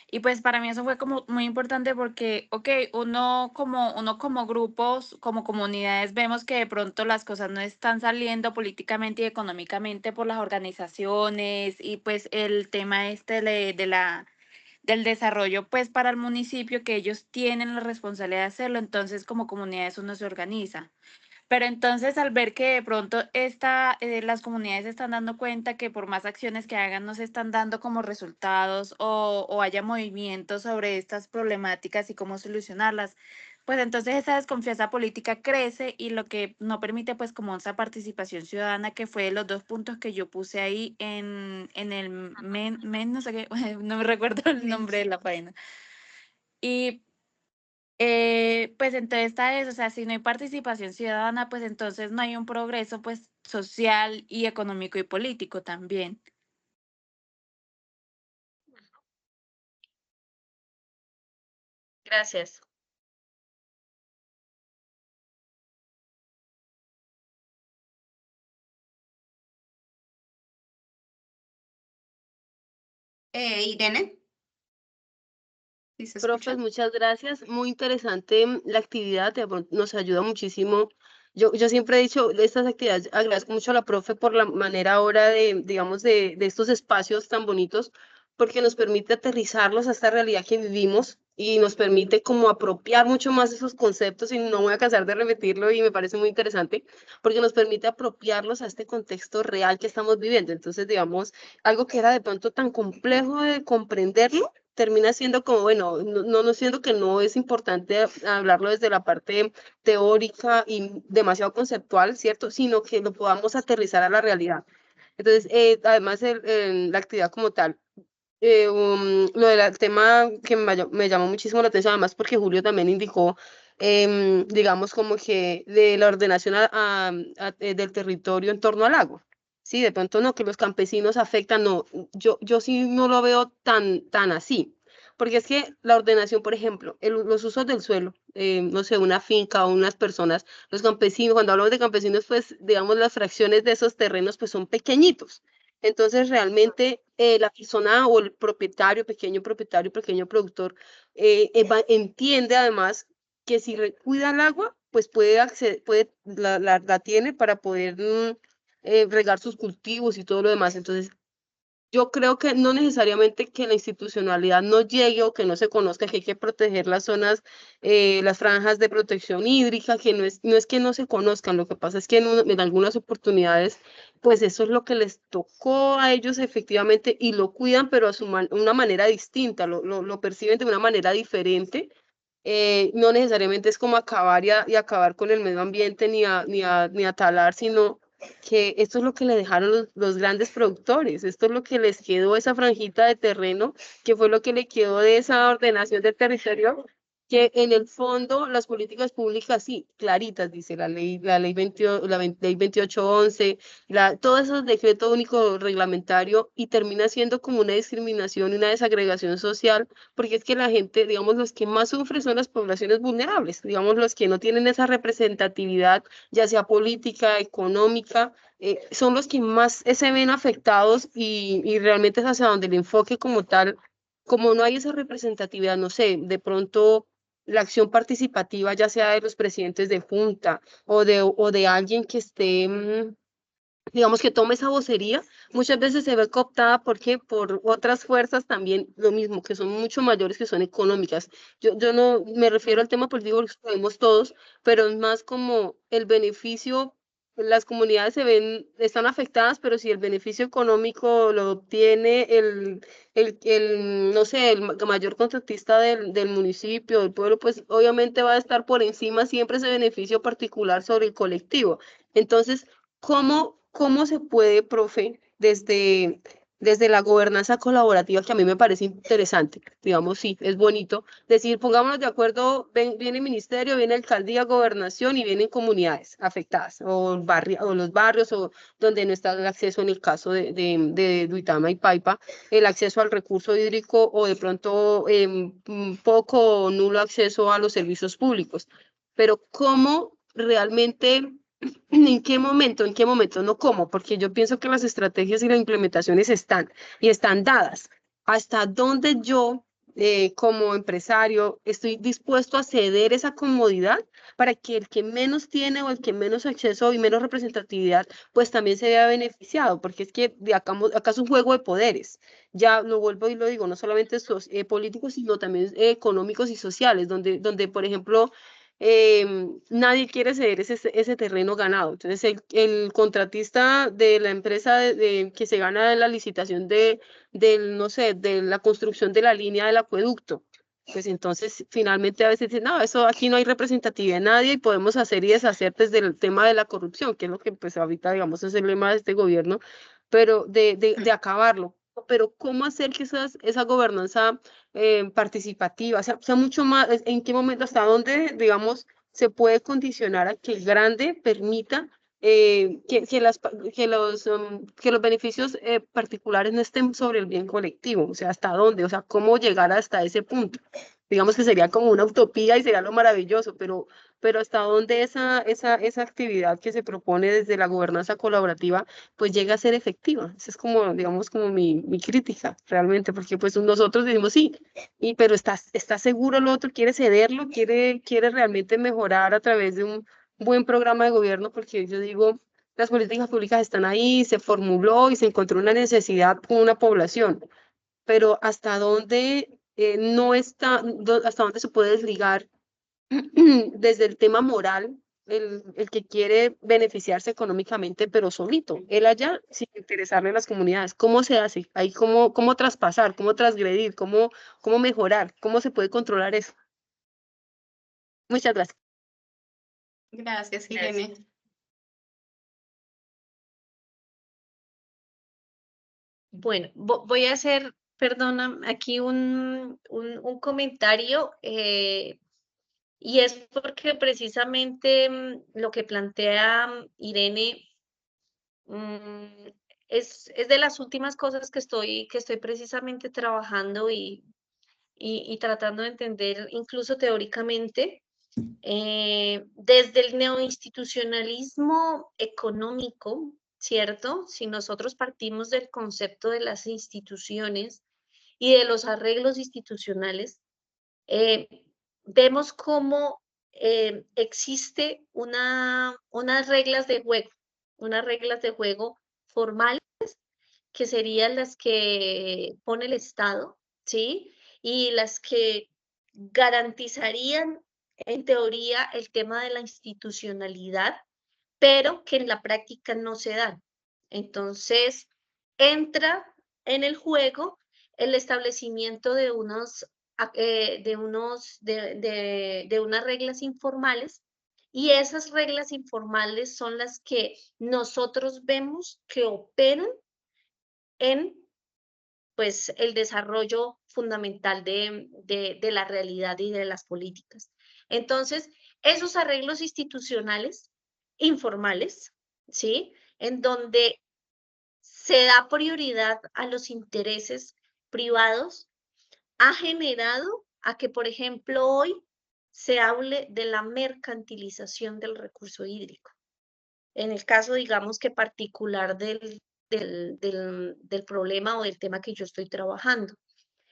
S6: Y pues para mí eso fue como muy importante porque, ok, uno como grupos, como comunidades, vemos que de pronto las cosas no están saliendo políticamente y económicamente por las organizaciones y pues el tema del desarrollo pues para el municipio que ellos tienen la responsabilidad de hacerlo, entonces como comunidades uno se organiza. Pero entonces al ver que de pronto las comunidades se están dando cuenta que por más acciones que hagan no se están dando como resultados o haya movimientos sobre estas problemáticas y cómo solucionarlas, pues entonces esa desconfianza política crece y lo que no permite pues como esa participación ciudadana que fue los dos puntos que yo puse ahí en el no sé qué, no me recuerdo el nombre de la página. Y pues entonces está eso, o sea, si no hay participación ciudadana, pues entonces no hay un progreso pues social y económico y político también.
S3: Gracias.
S1: Irene. ¿Sí se
S4: Profes,
S1: escucha?
S4: muchas gracias. Muy interesante la actividad, nos ayuda muchísimo. Yo siempre he dicho, estas actividades, agradezco mucho a la profe por la manera ahora de, digamos, de estos espacios tan bonitos, porque nos permite aterrizarlos a esta realidad que vivimos y nos permite como apropiar mucho más esos conceptos y no voy a cansar de repetirlo y me parece muy interesante, porque nos permite apropiarlos a este contexto real que estamos viviendo. Entonces, digamos, algo que era de pronto tan complejo de comprenderlo, termina siendo como, bueno, no siendo que no es importante hablarlo desde la parte teórica y demasiado conceptual, ¿cierto? Sino que lo podamos aterrizar a la realidad. Entonces, además, la actividad como tal, lo del tema que me llamó muchísimo la atención, además porque Julio también indicó, digamos, como que de la ordenación del territorio en torno al lago. Sí, de pronto no, que los campesinos afectan, no, yo sí no lo veo tan así, porque es que la ordenación, por ejemplo, los usos del suelo, no sé, una finca o unas personas, los campesinos, cuando hablamos de campesinos, pues digamos las fracciones de esos terrenos pues son pequeñitos. Entonces, realmente la persona o el propietario, pequeño productor, entiende además que si cuida el agua, pues puede acceder, la tiene para poder regar sus cultivos y todo lo demás. Entonces, yo creo que no necesariamente que la institucionalidad no llegue o que no se conozca que hay que proteger las zonas, las franjas de protección hídrica, que no es que no se conozcan, lo que pasa es que en algunas oportunidades, pues eso es lo que les tocó a ellos efectivamente y lo cuidan, pero a una manera distinta, lo perciben de una manera diferente. No necesariamente es como acabar y acabar con el medio ambiente ni a talar, sino que esto es lo que le dejaron los grandes productores, esto es lo que les quedó esa franjita de terreno, que fue lo que le quedó de esa ordenación del territorio, que en el fondo las políticas públicas, sí, claritas, dice la ley 2811, todo eso es decreto único reglamentario y termina siendo como una discriminación y una desagregación social, porque es que la gente, digamos, los que más sufren son las poblaciones vulnerables, digamos, los que no tienen esa representatividad ya sea política, económica, son los que más se ven afectados y realmente es hacia donde el enfoque como tal, como no hay esa representatividad, no sé, de pronto la acción participativa, ya sea de los presidentes de junta o de alguien que esté, digamos, que tome esa vocería, muchas veces se ve cooptada porque por otras fuerzas también lo mismo, que son mucho mayores, que son económicas. Yo no me refiero al tema político, porque lo sabemos todos, pero es más como el beneficio. Las comunidades están afectadas, pero si el beneficio económico lo obtiene no sé, el mayor contratista del municipio, del pueblo, pues obviamente va a estar por encima siempre ese beneficio particular sobre el colectivo. Entonces, ¿cómo se puede, profe, desde la gobernanza colaborativa, que a mí me parece interesante, digamos, sí, es bonito, decir, pongámonos de acuerdo, viene el ministerio, viene alcaldía, gobernación y vienen comunidades afectadas, o los barrios, o donde no está el acceso en el caso de Duitama y Paipa, el acceso al recurso hídrico, o de pronto poco o nulo acceso a los servicios públicos. Pero ¿cómo realmente... ¿En qué momento? No cómo, porque yo pienso que las estrategias y las implementaciones están dadas. ¿Hasta dónde yo, como empresario, estoy dispuesto a ceder esa comodidad para que el que menos tiene o el que menos acceso y menos representatividad, pues también se vea beneficiado? Porque es que acá es un juego de poderes. Ya lo vuelvo y lo digo, no solamente políticos, sino también económicos y sociales, donde, por ejemplo, nadie quiere ceder ese terreno ganado. Entonces, el contratista de la empresa que se gana la licitación no sé, de la construcción de la línea del acueducto, pues entonces finalmente a veces dicen, no, eso aquí no hay representatividad de nadie y podemos hacer y deshacer desde el tema de la corrupción, que es lo que pues ahorita, digamos, es el lema de este gobierno, pero de acabarlo. Pero ¿cómo hacer que esa gobernanza participativa, sea mucho más, en qué momento, hasta dónde, digamos, se puede condicionar a que el grande permita que los beneficios particulares no estén sobre el bien colectivo? O sea, ¿hasta dónde? O sea, ¿cómo llegar hasta ese punto? Digamos que sería como una utopía y sería lo maravilloso, pero hasta dónde esa actividad que se propone desde la gobernanza colaborativa pues llega a ser efectiva. Esa es como, digamos, como mi crítica realmente, porque pues nosotros decimos sí, pero está seguro el otro, quiere cederlo, quiere realmente mejorar a través de un buen programa de gobierno, porque yo digo, las políticas públicas están ahí, se formuló y se encontró una necesidad con una población, pero hasta dónde no está, hasta dónde se puede desligar desde el tema moral, el que quiere beneficiarse económicamente, pero solito, él allá, sin interesarle a las comunidades. ¿Cómo se hace? Ahí, ¿cómo traspasar? ¿Cómo transgredir? ¿Cómo mejorar? ¿Cómo se puede controlar eso? Muchas gracias.
S1: Gracias, Irene.
S3: Bueno, voy a hacer, perdona, aquí un comentario, y es porque precisamente lo que plantea Irene es de las últimas cosas que estoy precisamente trabajando y tratando de entender incluso teóricamente. Desde el neoinstitucionalismo económico, ¿cierto? Si nosotros partimos del concepto de las instituciones y de los arreglos institucionales, vemos cómo existe unas reglas de juego formales, que serían las que pone el Estado, ¿sí? Y las que garantizarían, en teoría, el tema de la institucionalidad, pero que en la práctica no se dan. Entonces, entra en el juego el establecimiento de unas reglas informales, y esas reglas informales son las que nosotros vemos que operan en pues el desarrollo fundamental de la realidad y de las políticas. Entonces, esos arreglos institucionales informales, ¿sí? En donde se da prioridad a los intereses privados, ha generado a que, por ejemplo, hoy se hable de la mercantilización del recurso hídrico. En el caso, digamos que particular del problema o del tema que yo estoy trabajando.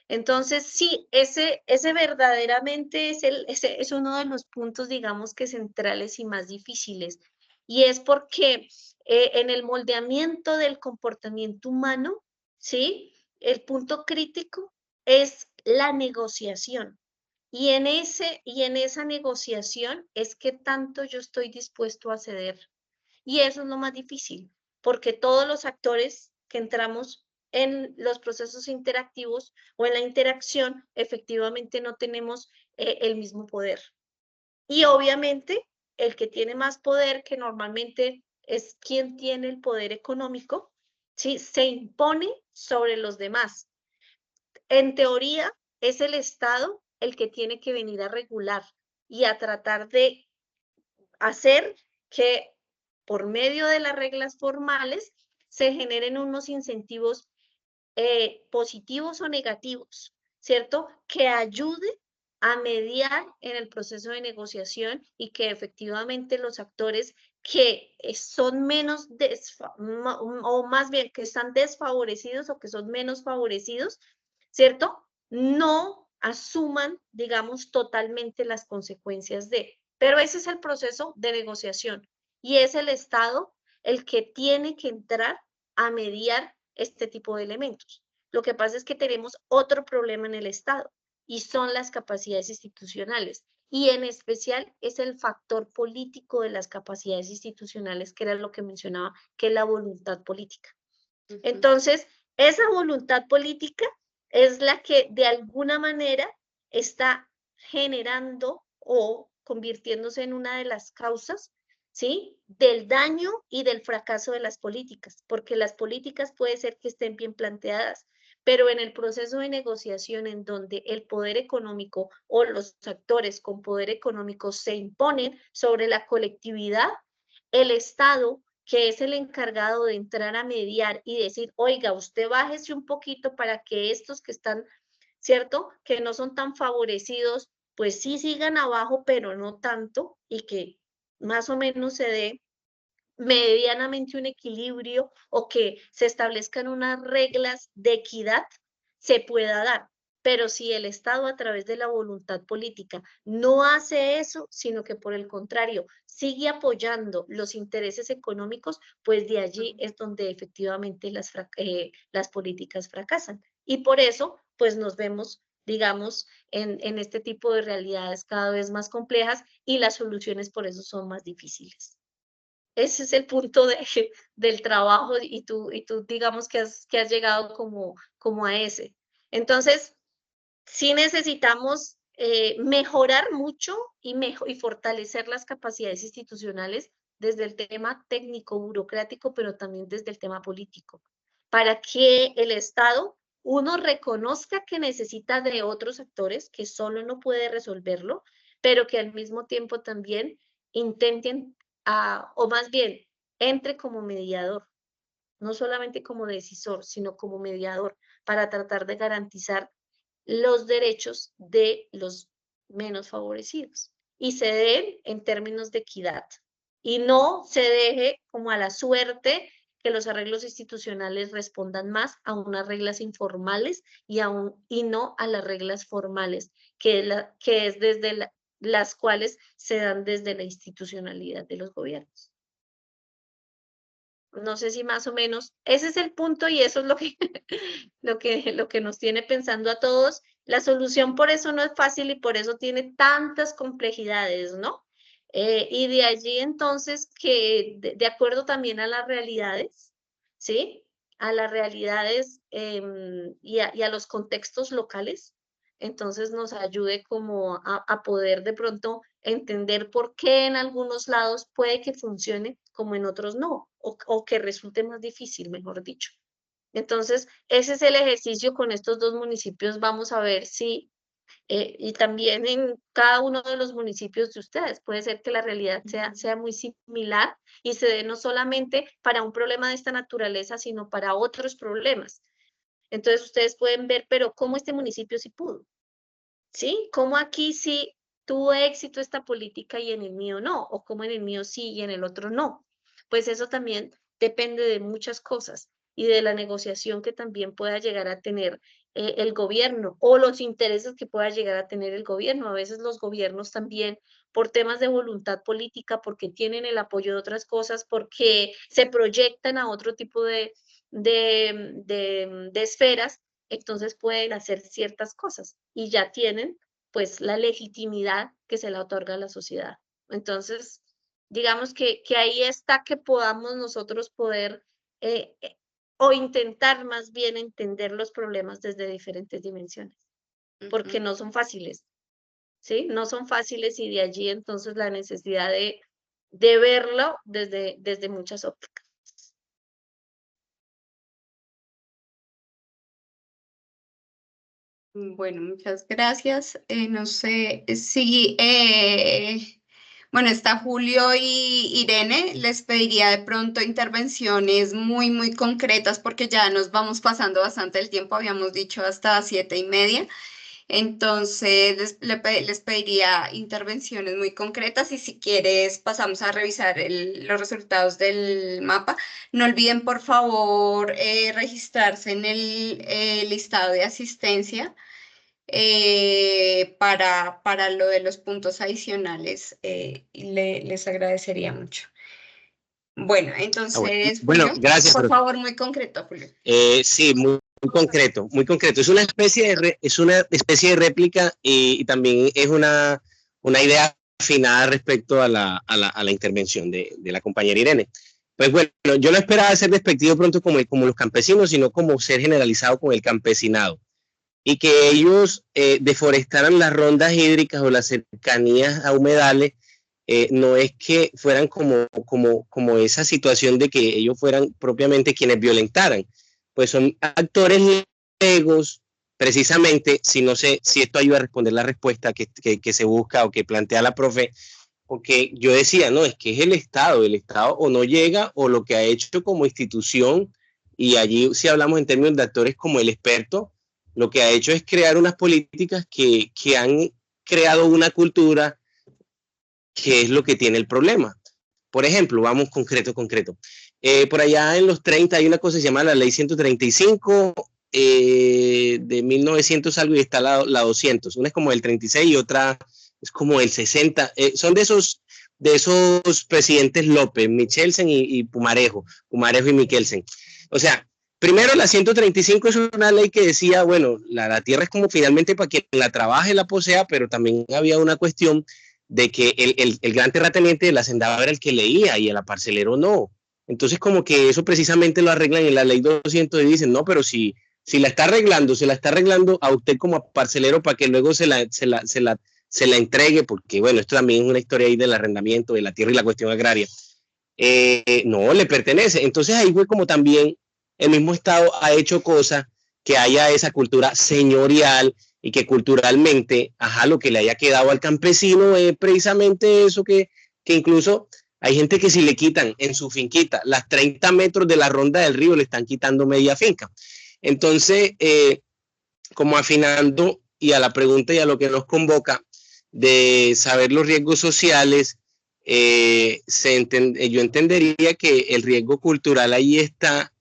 S3: Entonces, sí, ese verdaderamente es uno de los puntos, digamos, que centrales y más difíciles. Y es porque en el moldeamiento del comportamiento humano, ¿sí? El punto crítico es la negociación. Y en esa negociación es que tanto yo estoy dispuesto a ceder. Y eso es lo más difícil, porque todos los actores que entramos en los procesos interactivos o en la interacción, efectivamente no tenemos el mismo poder. Y obviamente el que tiene más poder, que normalmente es quien tiene el poder económico, ¿sí? Se impone sobre los demás. En teoría, es el Estado el que tiene que venir a regular y a tratar de hacer que por medio de las reglas formales se generen unos incentivos positivos o negativos, ¿cierto? Que ayude a mediar en el proceso de negociación y que efectivamente los actores que son menos, o más bien que están desfavorecidos o que son menos favorecidos, ¿cierto? No asuman, digamos, totalmente las consecuencias de. Pero ese es el proceso de negociación y es el Estado el que tiene que entrar a mediar este tipo de elementos. Lo que pasa es que tenemos otro problema en el Estado y son las capacidades institucionales. Y en especial es el factor político de las capacidades institucionales, que era lo que mencionaba, que es la voluntad política. Entonces, esa voluntad política es la que de alguna manera está generando o convirtiéndose en una de las causas, ¿sí? Del daño y del fracaso de las políticas, porque las políticas puede ser que estén bien planteadas, pero en el proceso de negociación en donde el poder económico o los actores con poder económico se imponen sobre la colectividad, el Estado, que es el encargado de entrar a mediar y decir, oiga, usted bájese un poquito para que estos que están, ¿cierto? Que no son tan favorecidos, pues sí sigan abajo, pero no tanto, y que más o menos se dé medianamente un equilibrio o que se establezcan unas reglas de equidad, se pueda dar. Pero si el Estado a través de la voluntad política no hace eso, sino que por el contrario sigue apoyando los intereses económicos, pues de allí es donde efectivamente las políticas fracasan. Y por eso, pues nos vemos, digamos, en este tipo de realidades cada vez más complejas y las soluciones por eso son más difíciles. Ese es el punto del trabajo y tú digamos que has llegado como a ese. Entonces, sí necesitamos mejorar mucho y fortalecer las capacidades institucionales desde el tema técnico, burocrático, pero también desde el tema político, para que el Estado, uno, reconozca que necesita de otros actores, que solo no puede resolverlo, pero que al mismo tiempo también intenten, o más bien, entre como mediador, no solamente como decisor, sino como mediador, para tratar de garantizar los derechos de los menos favorecidos y se den en términos de equidad y no se deje como a la suerte que los arreglos institucionales respondan más a unas reglas informales y no a las reglas formales, que es desde las cuales se dan desde la institucionalidad de los gobiernos. No sé si más o menos ese es el punto y eso es lo que nos tiene pensando a todos. La solución por eso no es fácil y por eso tiene tantas complejidades, ¿no? Y de allí entonces que de acuerdo también a las realidades, ¿sí? A las realidades y a los contextos locales, entonces nos ayude como a poder de pronto entender por qué en algunos lados puede que funcione como en otros no, o que resulte más difícil, mejor dicho. Entonces, ese es el ejercicio con estos dos municipios. Vamos a ver si, y también en cada uno de los municipios de ustedes, puede ser que la realidad sea muy similar y se dé no solamente para un problema de esta naturaleza, sino para otros problemas. Entonces, ustedes pueden ver, pero ¿cómo este municipio sí pudo? ¿Sí? ¿Cómo aquí sí tuvo éxito esta política y en el mío no? ¿O cómo en el mío sí y en el otro no? Pues eso también depende de muchas cosas y de la negociación que también pueda llegar a tener el gobierno o los intereses que pueda llegar a tener el gobierno. A veces los gobiernos también, por temas de voluntad política, porque tienen el apoyo de otras cosas, porque se proyectan a otro tipo de esferas, entonces pueden hacer ciertas cosas y ya tienen pues la legitimidad que se la otorga a la sociedad. Entonces, digamos que ahí está que podamos nosotros poder o intentar más bien entender los problemas desde diferentes dimensiones, porque no son fáciles, ¿sí? No son fáciles y de allí entonces la necesidad de verlo desde muchas ópticas.
S1: Bueno, muchas gracias. No sé si, bueno, está Julio y Irene, les pediría de pronto intervenciones muy concretas porque ya nos vamos pasando bastante el tiempo, habíamos dicho hasta 7:30. Entonces, les pediría intervenciones muy concretas y si quieres pasamos a revisar los resultados del mapa. No olviden, por favor, registrarse en el listado de asistencia para lo de los puntos adicionales. Les agradecería mucho. Bueno, entonces,
S5: bueno,
S1: Julio,
S5: gracias.
S1: por favor, muy concreto, Julio.
S5: Sí, muy concreto, muy concreto. Es una especie de réplica y también es una idea afinada respecto a la intervención de la compañera Irene. Pues bueno, yo no esperaba ser despectivo pronto como los campesinos, sino como ser generalizado con el campesinado. Y que ellos deforestaran las rondas hídricas o las cercanías a humedales, no es que fueran como esa situación de que ellos fueran propiamente quienes violentaran, pues son actores legos, precisamente, si no sé si esto ayuda a responder la respuesta que se busca o que plantea la profe, porque yo decía, no, es que es el Estado o no llega o lo que ha hecho como institución, y allí si hablamos en términos de actores como el experto, lo que ha hecho es crear unas políticas que han creado una cultura que es lo que tiene el problema. Por ejemplo, vamos concreto. Por allá en los 30 hay una cosa que se llama la ley 135 de 1900 algo y está la 200. Una es como el 36 y otra es como el 60. Son de esos presidentes López, Michelsen y Pumarejo y Michelsen. O sea, primero la 135 es una ley que decía, bueno, la tierra es como finalmente para quien la trabaje, la posea, pero también había una cuestión de que el gran terrateniente del hacendado era el que leía y el parcelero no. Entonces como que eso precisamente lo arreglan en la ley 200 y dicen, no, pero si la está arreglando, se la está arreglando a usted como parcelero para que luego se la entregue, porque bueno, esto también es una historia ahí del arrendamiento de la tierra y la cuestión agraria. No, le pertenece. Entonces ahí fue como también el mismo Estado ha hecho cosas que haya esa cultura señorial y que culturalmente, lo que le haya quedado al campesino es precisamente eso que incluso hay gente que si le quitan en su finquita las 30 metros de la ronda del río, le están quitando media finca. Entonces, como afinando y a la pregunta y a lo que nos convoca de saber los riesgos sociales, yo entendería que el riesgo cultural ahí está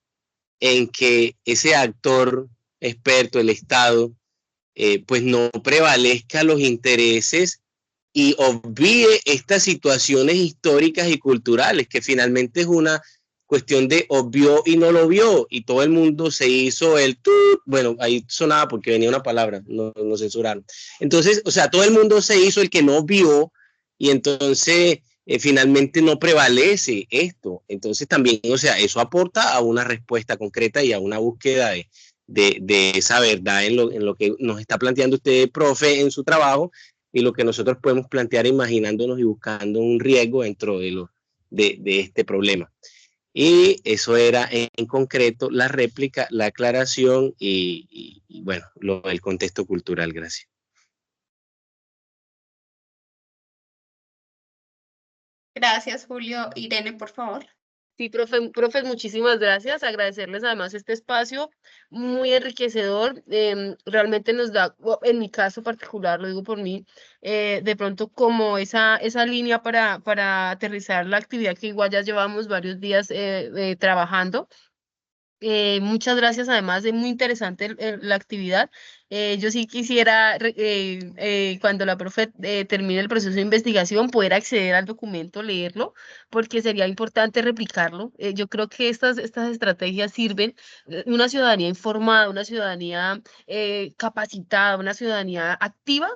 S5: en que ese actor experto, el Estado, pues no prevalezca los intereses y obvíe estas situaciones históricas y culturales, que finalmente es una cuestión de obvio y no lo vio, y todo el mundo se hizo el tut, bueno, ahí sonaba porque venía una palabra, no censuraron. Entonces, o sea, todo el mundo se hizo el que no vio, y entonces finalmente no prevalece esto. Entonces también, o sea, eso aporta a una respuesta concreta y a una búsqueda de esa verdad en lo que nos está planteando usted, profe, en su trabajo, y lo que nosotros podemos plantear imaginándonos y buscando un riesgo dentro de este problema. Y eso era en concreto la réplica, la aclaración y bueno, el contexto cultural. Gracias.
S1: Gracias, Julio. Irene, por favor.
S4: Sí, profe, muchísimas gracias. Agradecerles además este espacio muy enriquecedor. Realmente nos da, en mi caso particular, lo digo por mí, de pronto como esa línea para aterrizar la actividad que igual ya llevamos varios días trabajando. Muchas gracias, además de muy interesante la actividad. Yo sí quisiera, cuando la profe termine el proceso de investigación, poder acceder al documento, leerlo, porque sería importante replicarlo. Yo creo que estas estrategias sirven, una ciudadanía informada, una ciudadanía capacitada, una ciudadanía activa,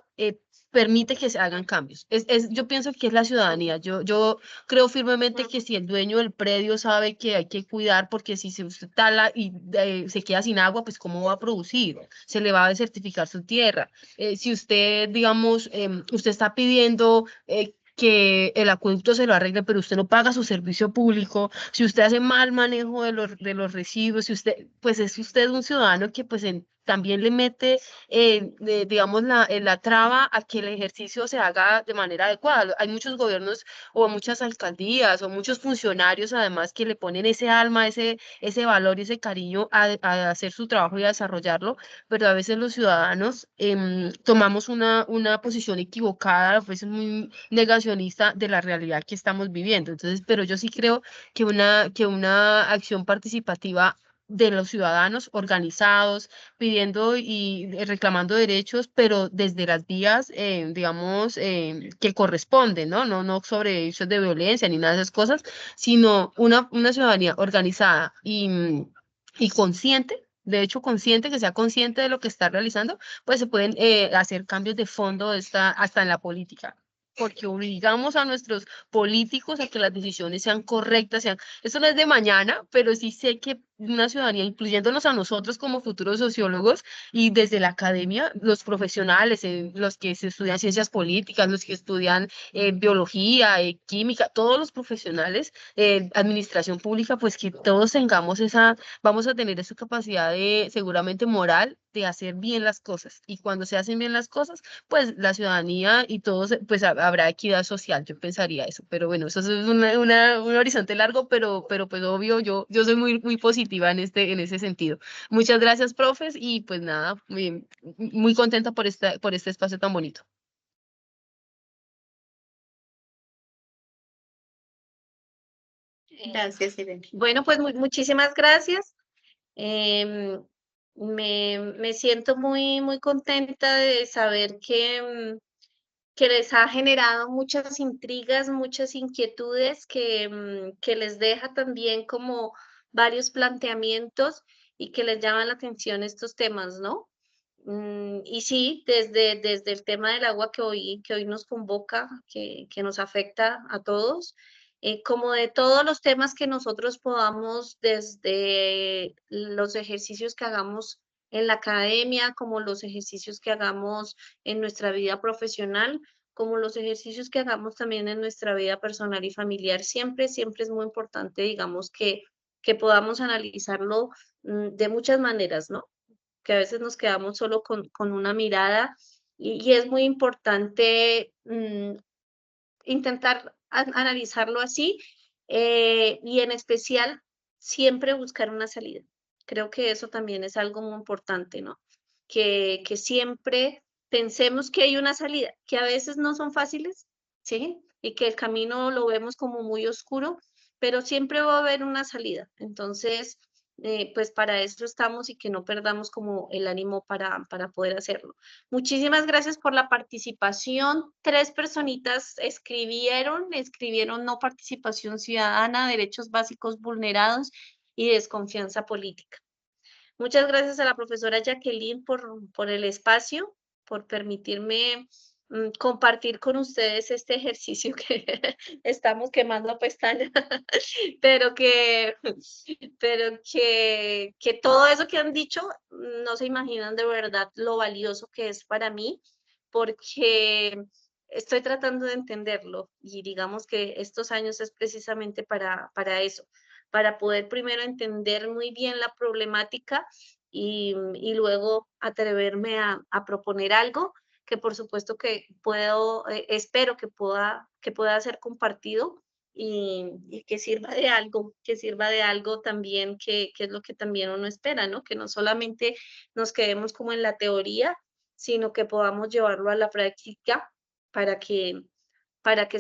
S4: permite que se hagan cambios. Yo pienso que es la ciudadanía. Yo creo firmemente que si el dueño del predio sabe que hay que cuidar, porque si se usted tala y se queda sin agua, pues ¿cómo va a producir? Se le va a desertificar su tierra. Si usted, digamos, usted está pidiendo que el acueducto se lo arregle, pero usted no paga su servicio público, si usted hace mal manejo de los residuos, si usted, pues es usted un ciudadano que pues también le mete, digamos, la traba a que el ejercicio se haga de manera adecuada. Hay muchos gobiernos o muchas alcaldías o muchos funcionarios además que le ponen ese alma, ese valor y ese cariño a hacer su trabajo y a desarrollarlo, pero a veces los ciudadanos tomamos una posición equivocada, a veces muy negacionista de la realidad que estamos viviendo. Entonces, pero yo sí creo que una acción participativa de los ciudadanos organizados, pidiendo y reclamando derechos, pero desde las vías, digamos, que corresponden, ¿no? No sobre hechos de violencia ni nada de esas cosas, sino una ciudadanía organizada y consciente. De hecho, consciente, que sea consciente de lo que está realizando, pues se pueden hacer cambios de fondo hasta en la política, porque obligamos a nuestros políticos a que las decisiones sean correctas, eso no es de mañana, pero sí sé que una ciudadanía, incluyéndonos a nosotros como futuros sociólogos y desde la academia, los profesionales, los que se estudian ciencias políticas, los que estudian biología, química, todos los profesionales, administración pública, pues que todos tengamos vamos a tener esa capacidad de, seguramente moral, de hacer bien las cosas. Y cuando se hacen bien las cosas, pues la ciudadanía y todos, pues habrá equidad social, yo pensaría eso, pero bueno, eso es un horizonte largo, pero pues obvio, yo soy muy positiva en ese sentido. Muchas gracias, profes, y pues nada, muy contenta por este espacio tan bonito.
S1: Gracias, Irene.
S3: Bueno, pues muchísimas gracias. Me siento muy contenta de saber que les ha generado muchas intrigas, muchas inquietudes, que les deja también como varios planteamientos y que les llaman la atención estos temas, ¿no? Y sí, desde el tema del agua que hoy nos convoca, que nos afecta a todos, como de todos los temas que nosotros podamos, desde los ejercicios que hagamos en la academia, como los ejercicios que hagamos en nuestra vida profesional, como los ejercicios que hagamos también en nuestra vida personal y familiar, siempre es muy importante, digamos, que podamos analizarlo de muchas maneras, ¿no? Que a veces nos quedamos solo con una mirada y es muy importante intentar analizarlo así y en especial siempre buscar una salida. Creo que eso también es algo muy importante, ¿no? Que siempre pensemos que hay una salida, que a veces no son fáciles, ¿sí? Y que el camino lo vemos como muy oscuro, pero siempre va a haber una salida. Entonces, pues para eso estamos y que no perdamos como el ánimo para poder hacerlo. Muchísimas gracias por la participación. 3 personitas escribieron no participación ciudadana, derechos básicos vulnerados y desconfianza política. Muchas gracias a la profesora Jacqueline por el espacio, por permitirme compartir con ustedes este ejercicio que estamos quemando pestañas, pero que todo eso que han dicho no se imaginan de verdad lo valioso que es para mí, porque estoy tratando de entenderlo y digamos que estos años es precisamente para eso, para poder primero entender muy bien la problemática y luego atreverme a proponer algo que por supuesto que espero que pueda ser compartido y que sirva de algo también, que es lo que también uno espera, ¿no? Que no solamente nos quedemos como en la teoría, sino que podamos llevarlo a la práctica para que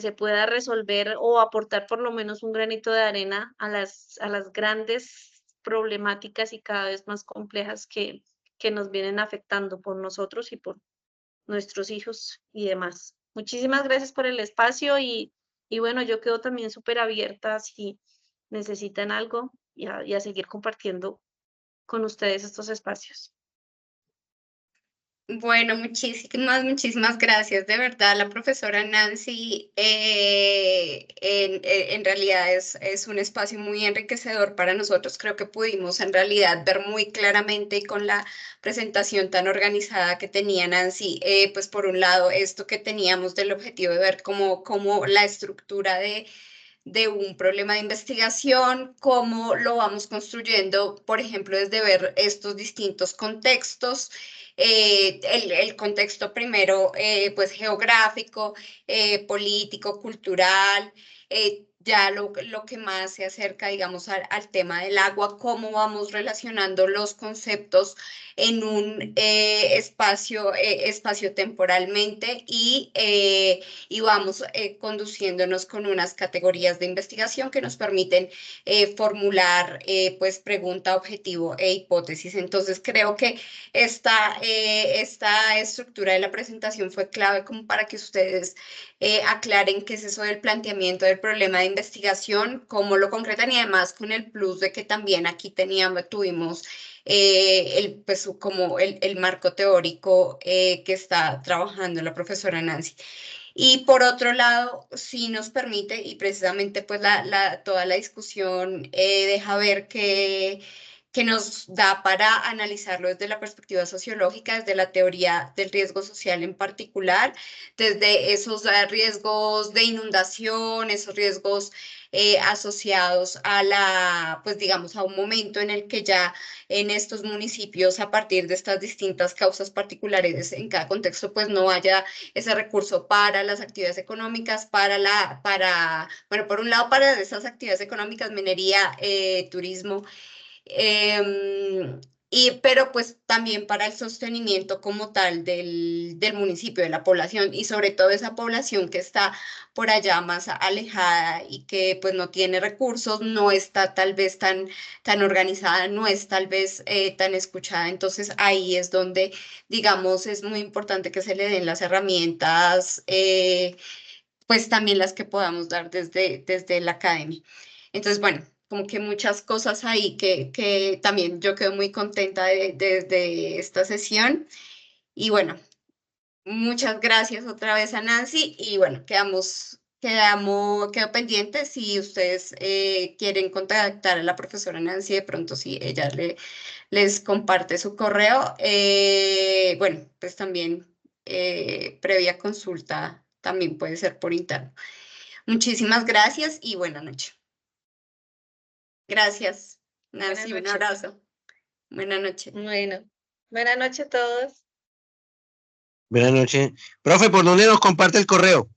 S3: se pueda resolver o aportar por lo menos un granito de arena a las grandes problemáticas y cada vez más complejas que nos vienen afectando por nosotros y por nuestros hijos y demás. Muchísimas gracias por el espacio y bueno, yo quedo también súper abierta si necesitan algo y a seguir compartiendo con ustedes estos espacios.
S1: Bueno, muchísimas gracias. De verdad, la profesora Nancy en realidad es un espacio muy enriquecedor para nosotros. Creo que pudimos en realidad ver muy claramente y con la presentación tan organizada que tenía Nancy, pues por un lado, esto que teníamos del objetivo de ver cómo la estructura de un problema de investigación, cómo lo vamos construyendo, por ejemplo, desde ver estos distintos contextos. El contexto primero, pues geográfico, político, cultural, ya lo que más se acerca, digamos, al tema del agua, cómo vamos relacionando los conceptos en un espacio temporalmente y vamos conduciéndonos con unas categorías de investigación que nos permiten formular pues pregunta, objetivo e hipótesis. Entonces creo que esta estructura de la presentación fue clave como para que ustedes aclaren qué es eso del planteamiento del problema de investigación, cómo lo concretan y además con el plus de que también aquí tuvimos como el marco teórico que está trabajando la profesora Nancy. Y por otro lado, sí nos permite, y precisamente pues toda la discusión deja ver que nos da para analizarlo desde la perspectiva sociológica, desde la teoría del riesgo social en particular, desde esos riesgos de inundación, esos riesgos asociados pues digamos, a un momento en el que ya en estos municipios, a partir de estas distintas causas particulares en cada contexto, pues no haya ese recurso para las actividades económicas, bueno, por un lado para esas actividades económicas, minería, turismo, pero pues también para el sostenimiento como tal del municipio, de la población y sobre todo esa población que está por allá más alejada y que pues no tiene recursos, no está tal vez tan organizada, no es tal vez tan escuchada. Entonces ahí es donde, digamos, es muy importante que se le den las herramientas, pues también las que podamos dar desde la academia. Entonces, bueno, como que muchas cosas ahí que también yo quedo muy contenta de esta sesión. Y bueno, muchas gracias otra vez a Nancy y bueno, quedo pendiente si ustedes quieren contactar a la profesora Nancy, de pronto si ella les comparte su correo. Bueno, pues también previa consulta también puede ser por interno. Muchísimas gracias y buena noche. Gracias, Nancy, un abrazo. Buenas noches.
S3: Bueno, buenas noches a todos.
S7: Buenas noches. Profe, ¿por dónde nos comparte el correo?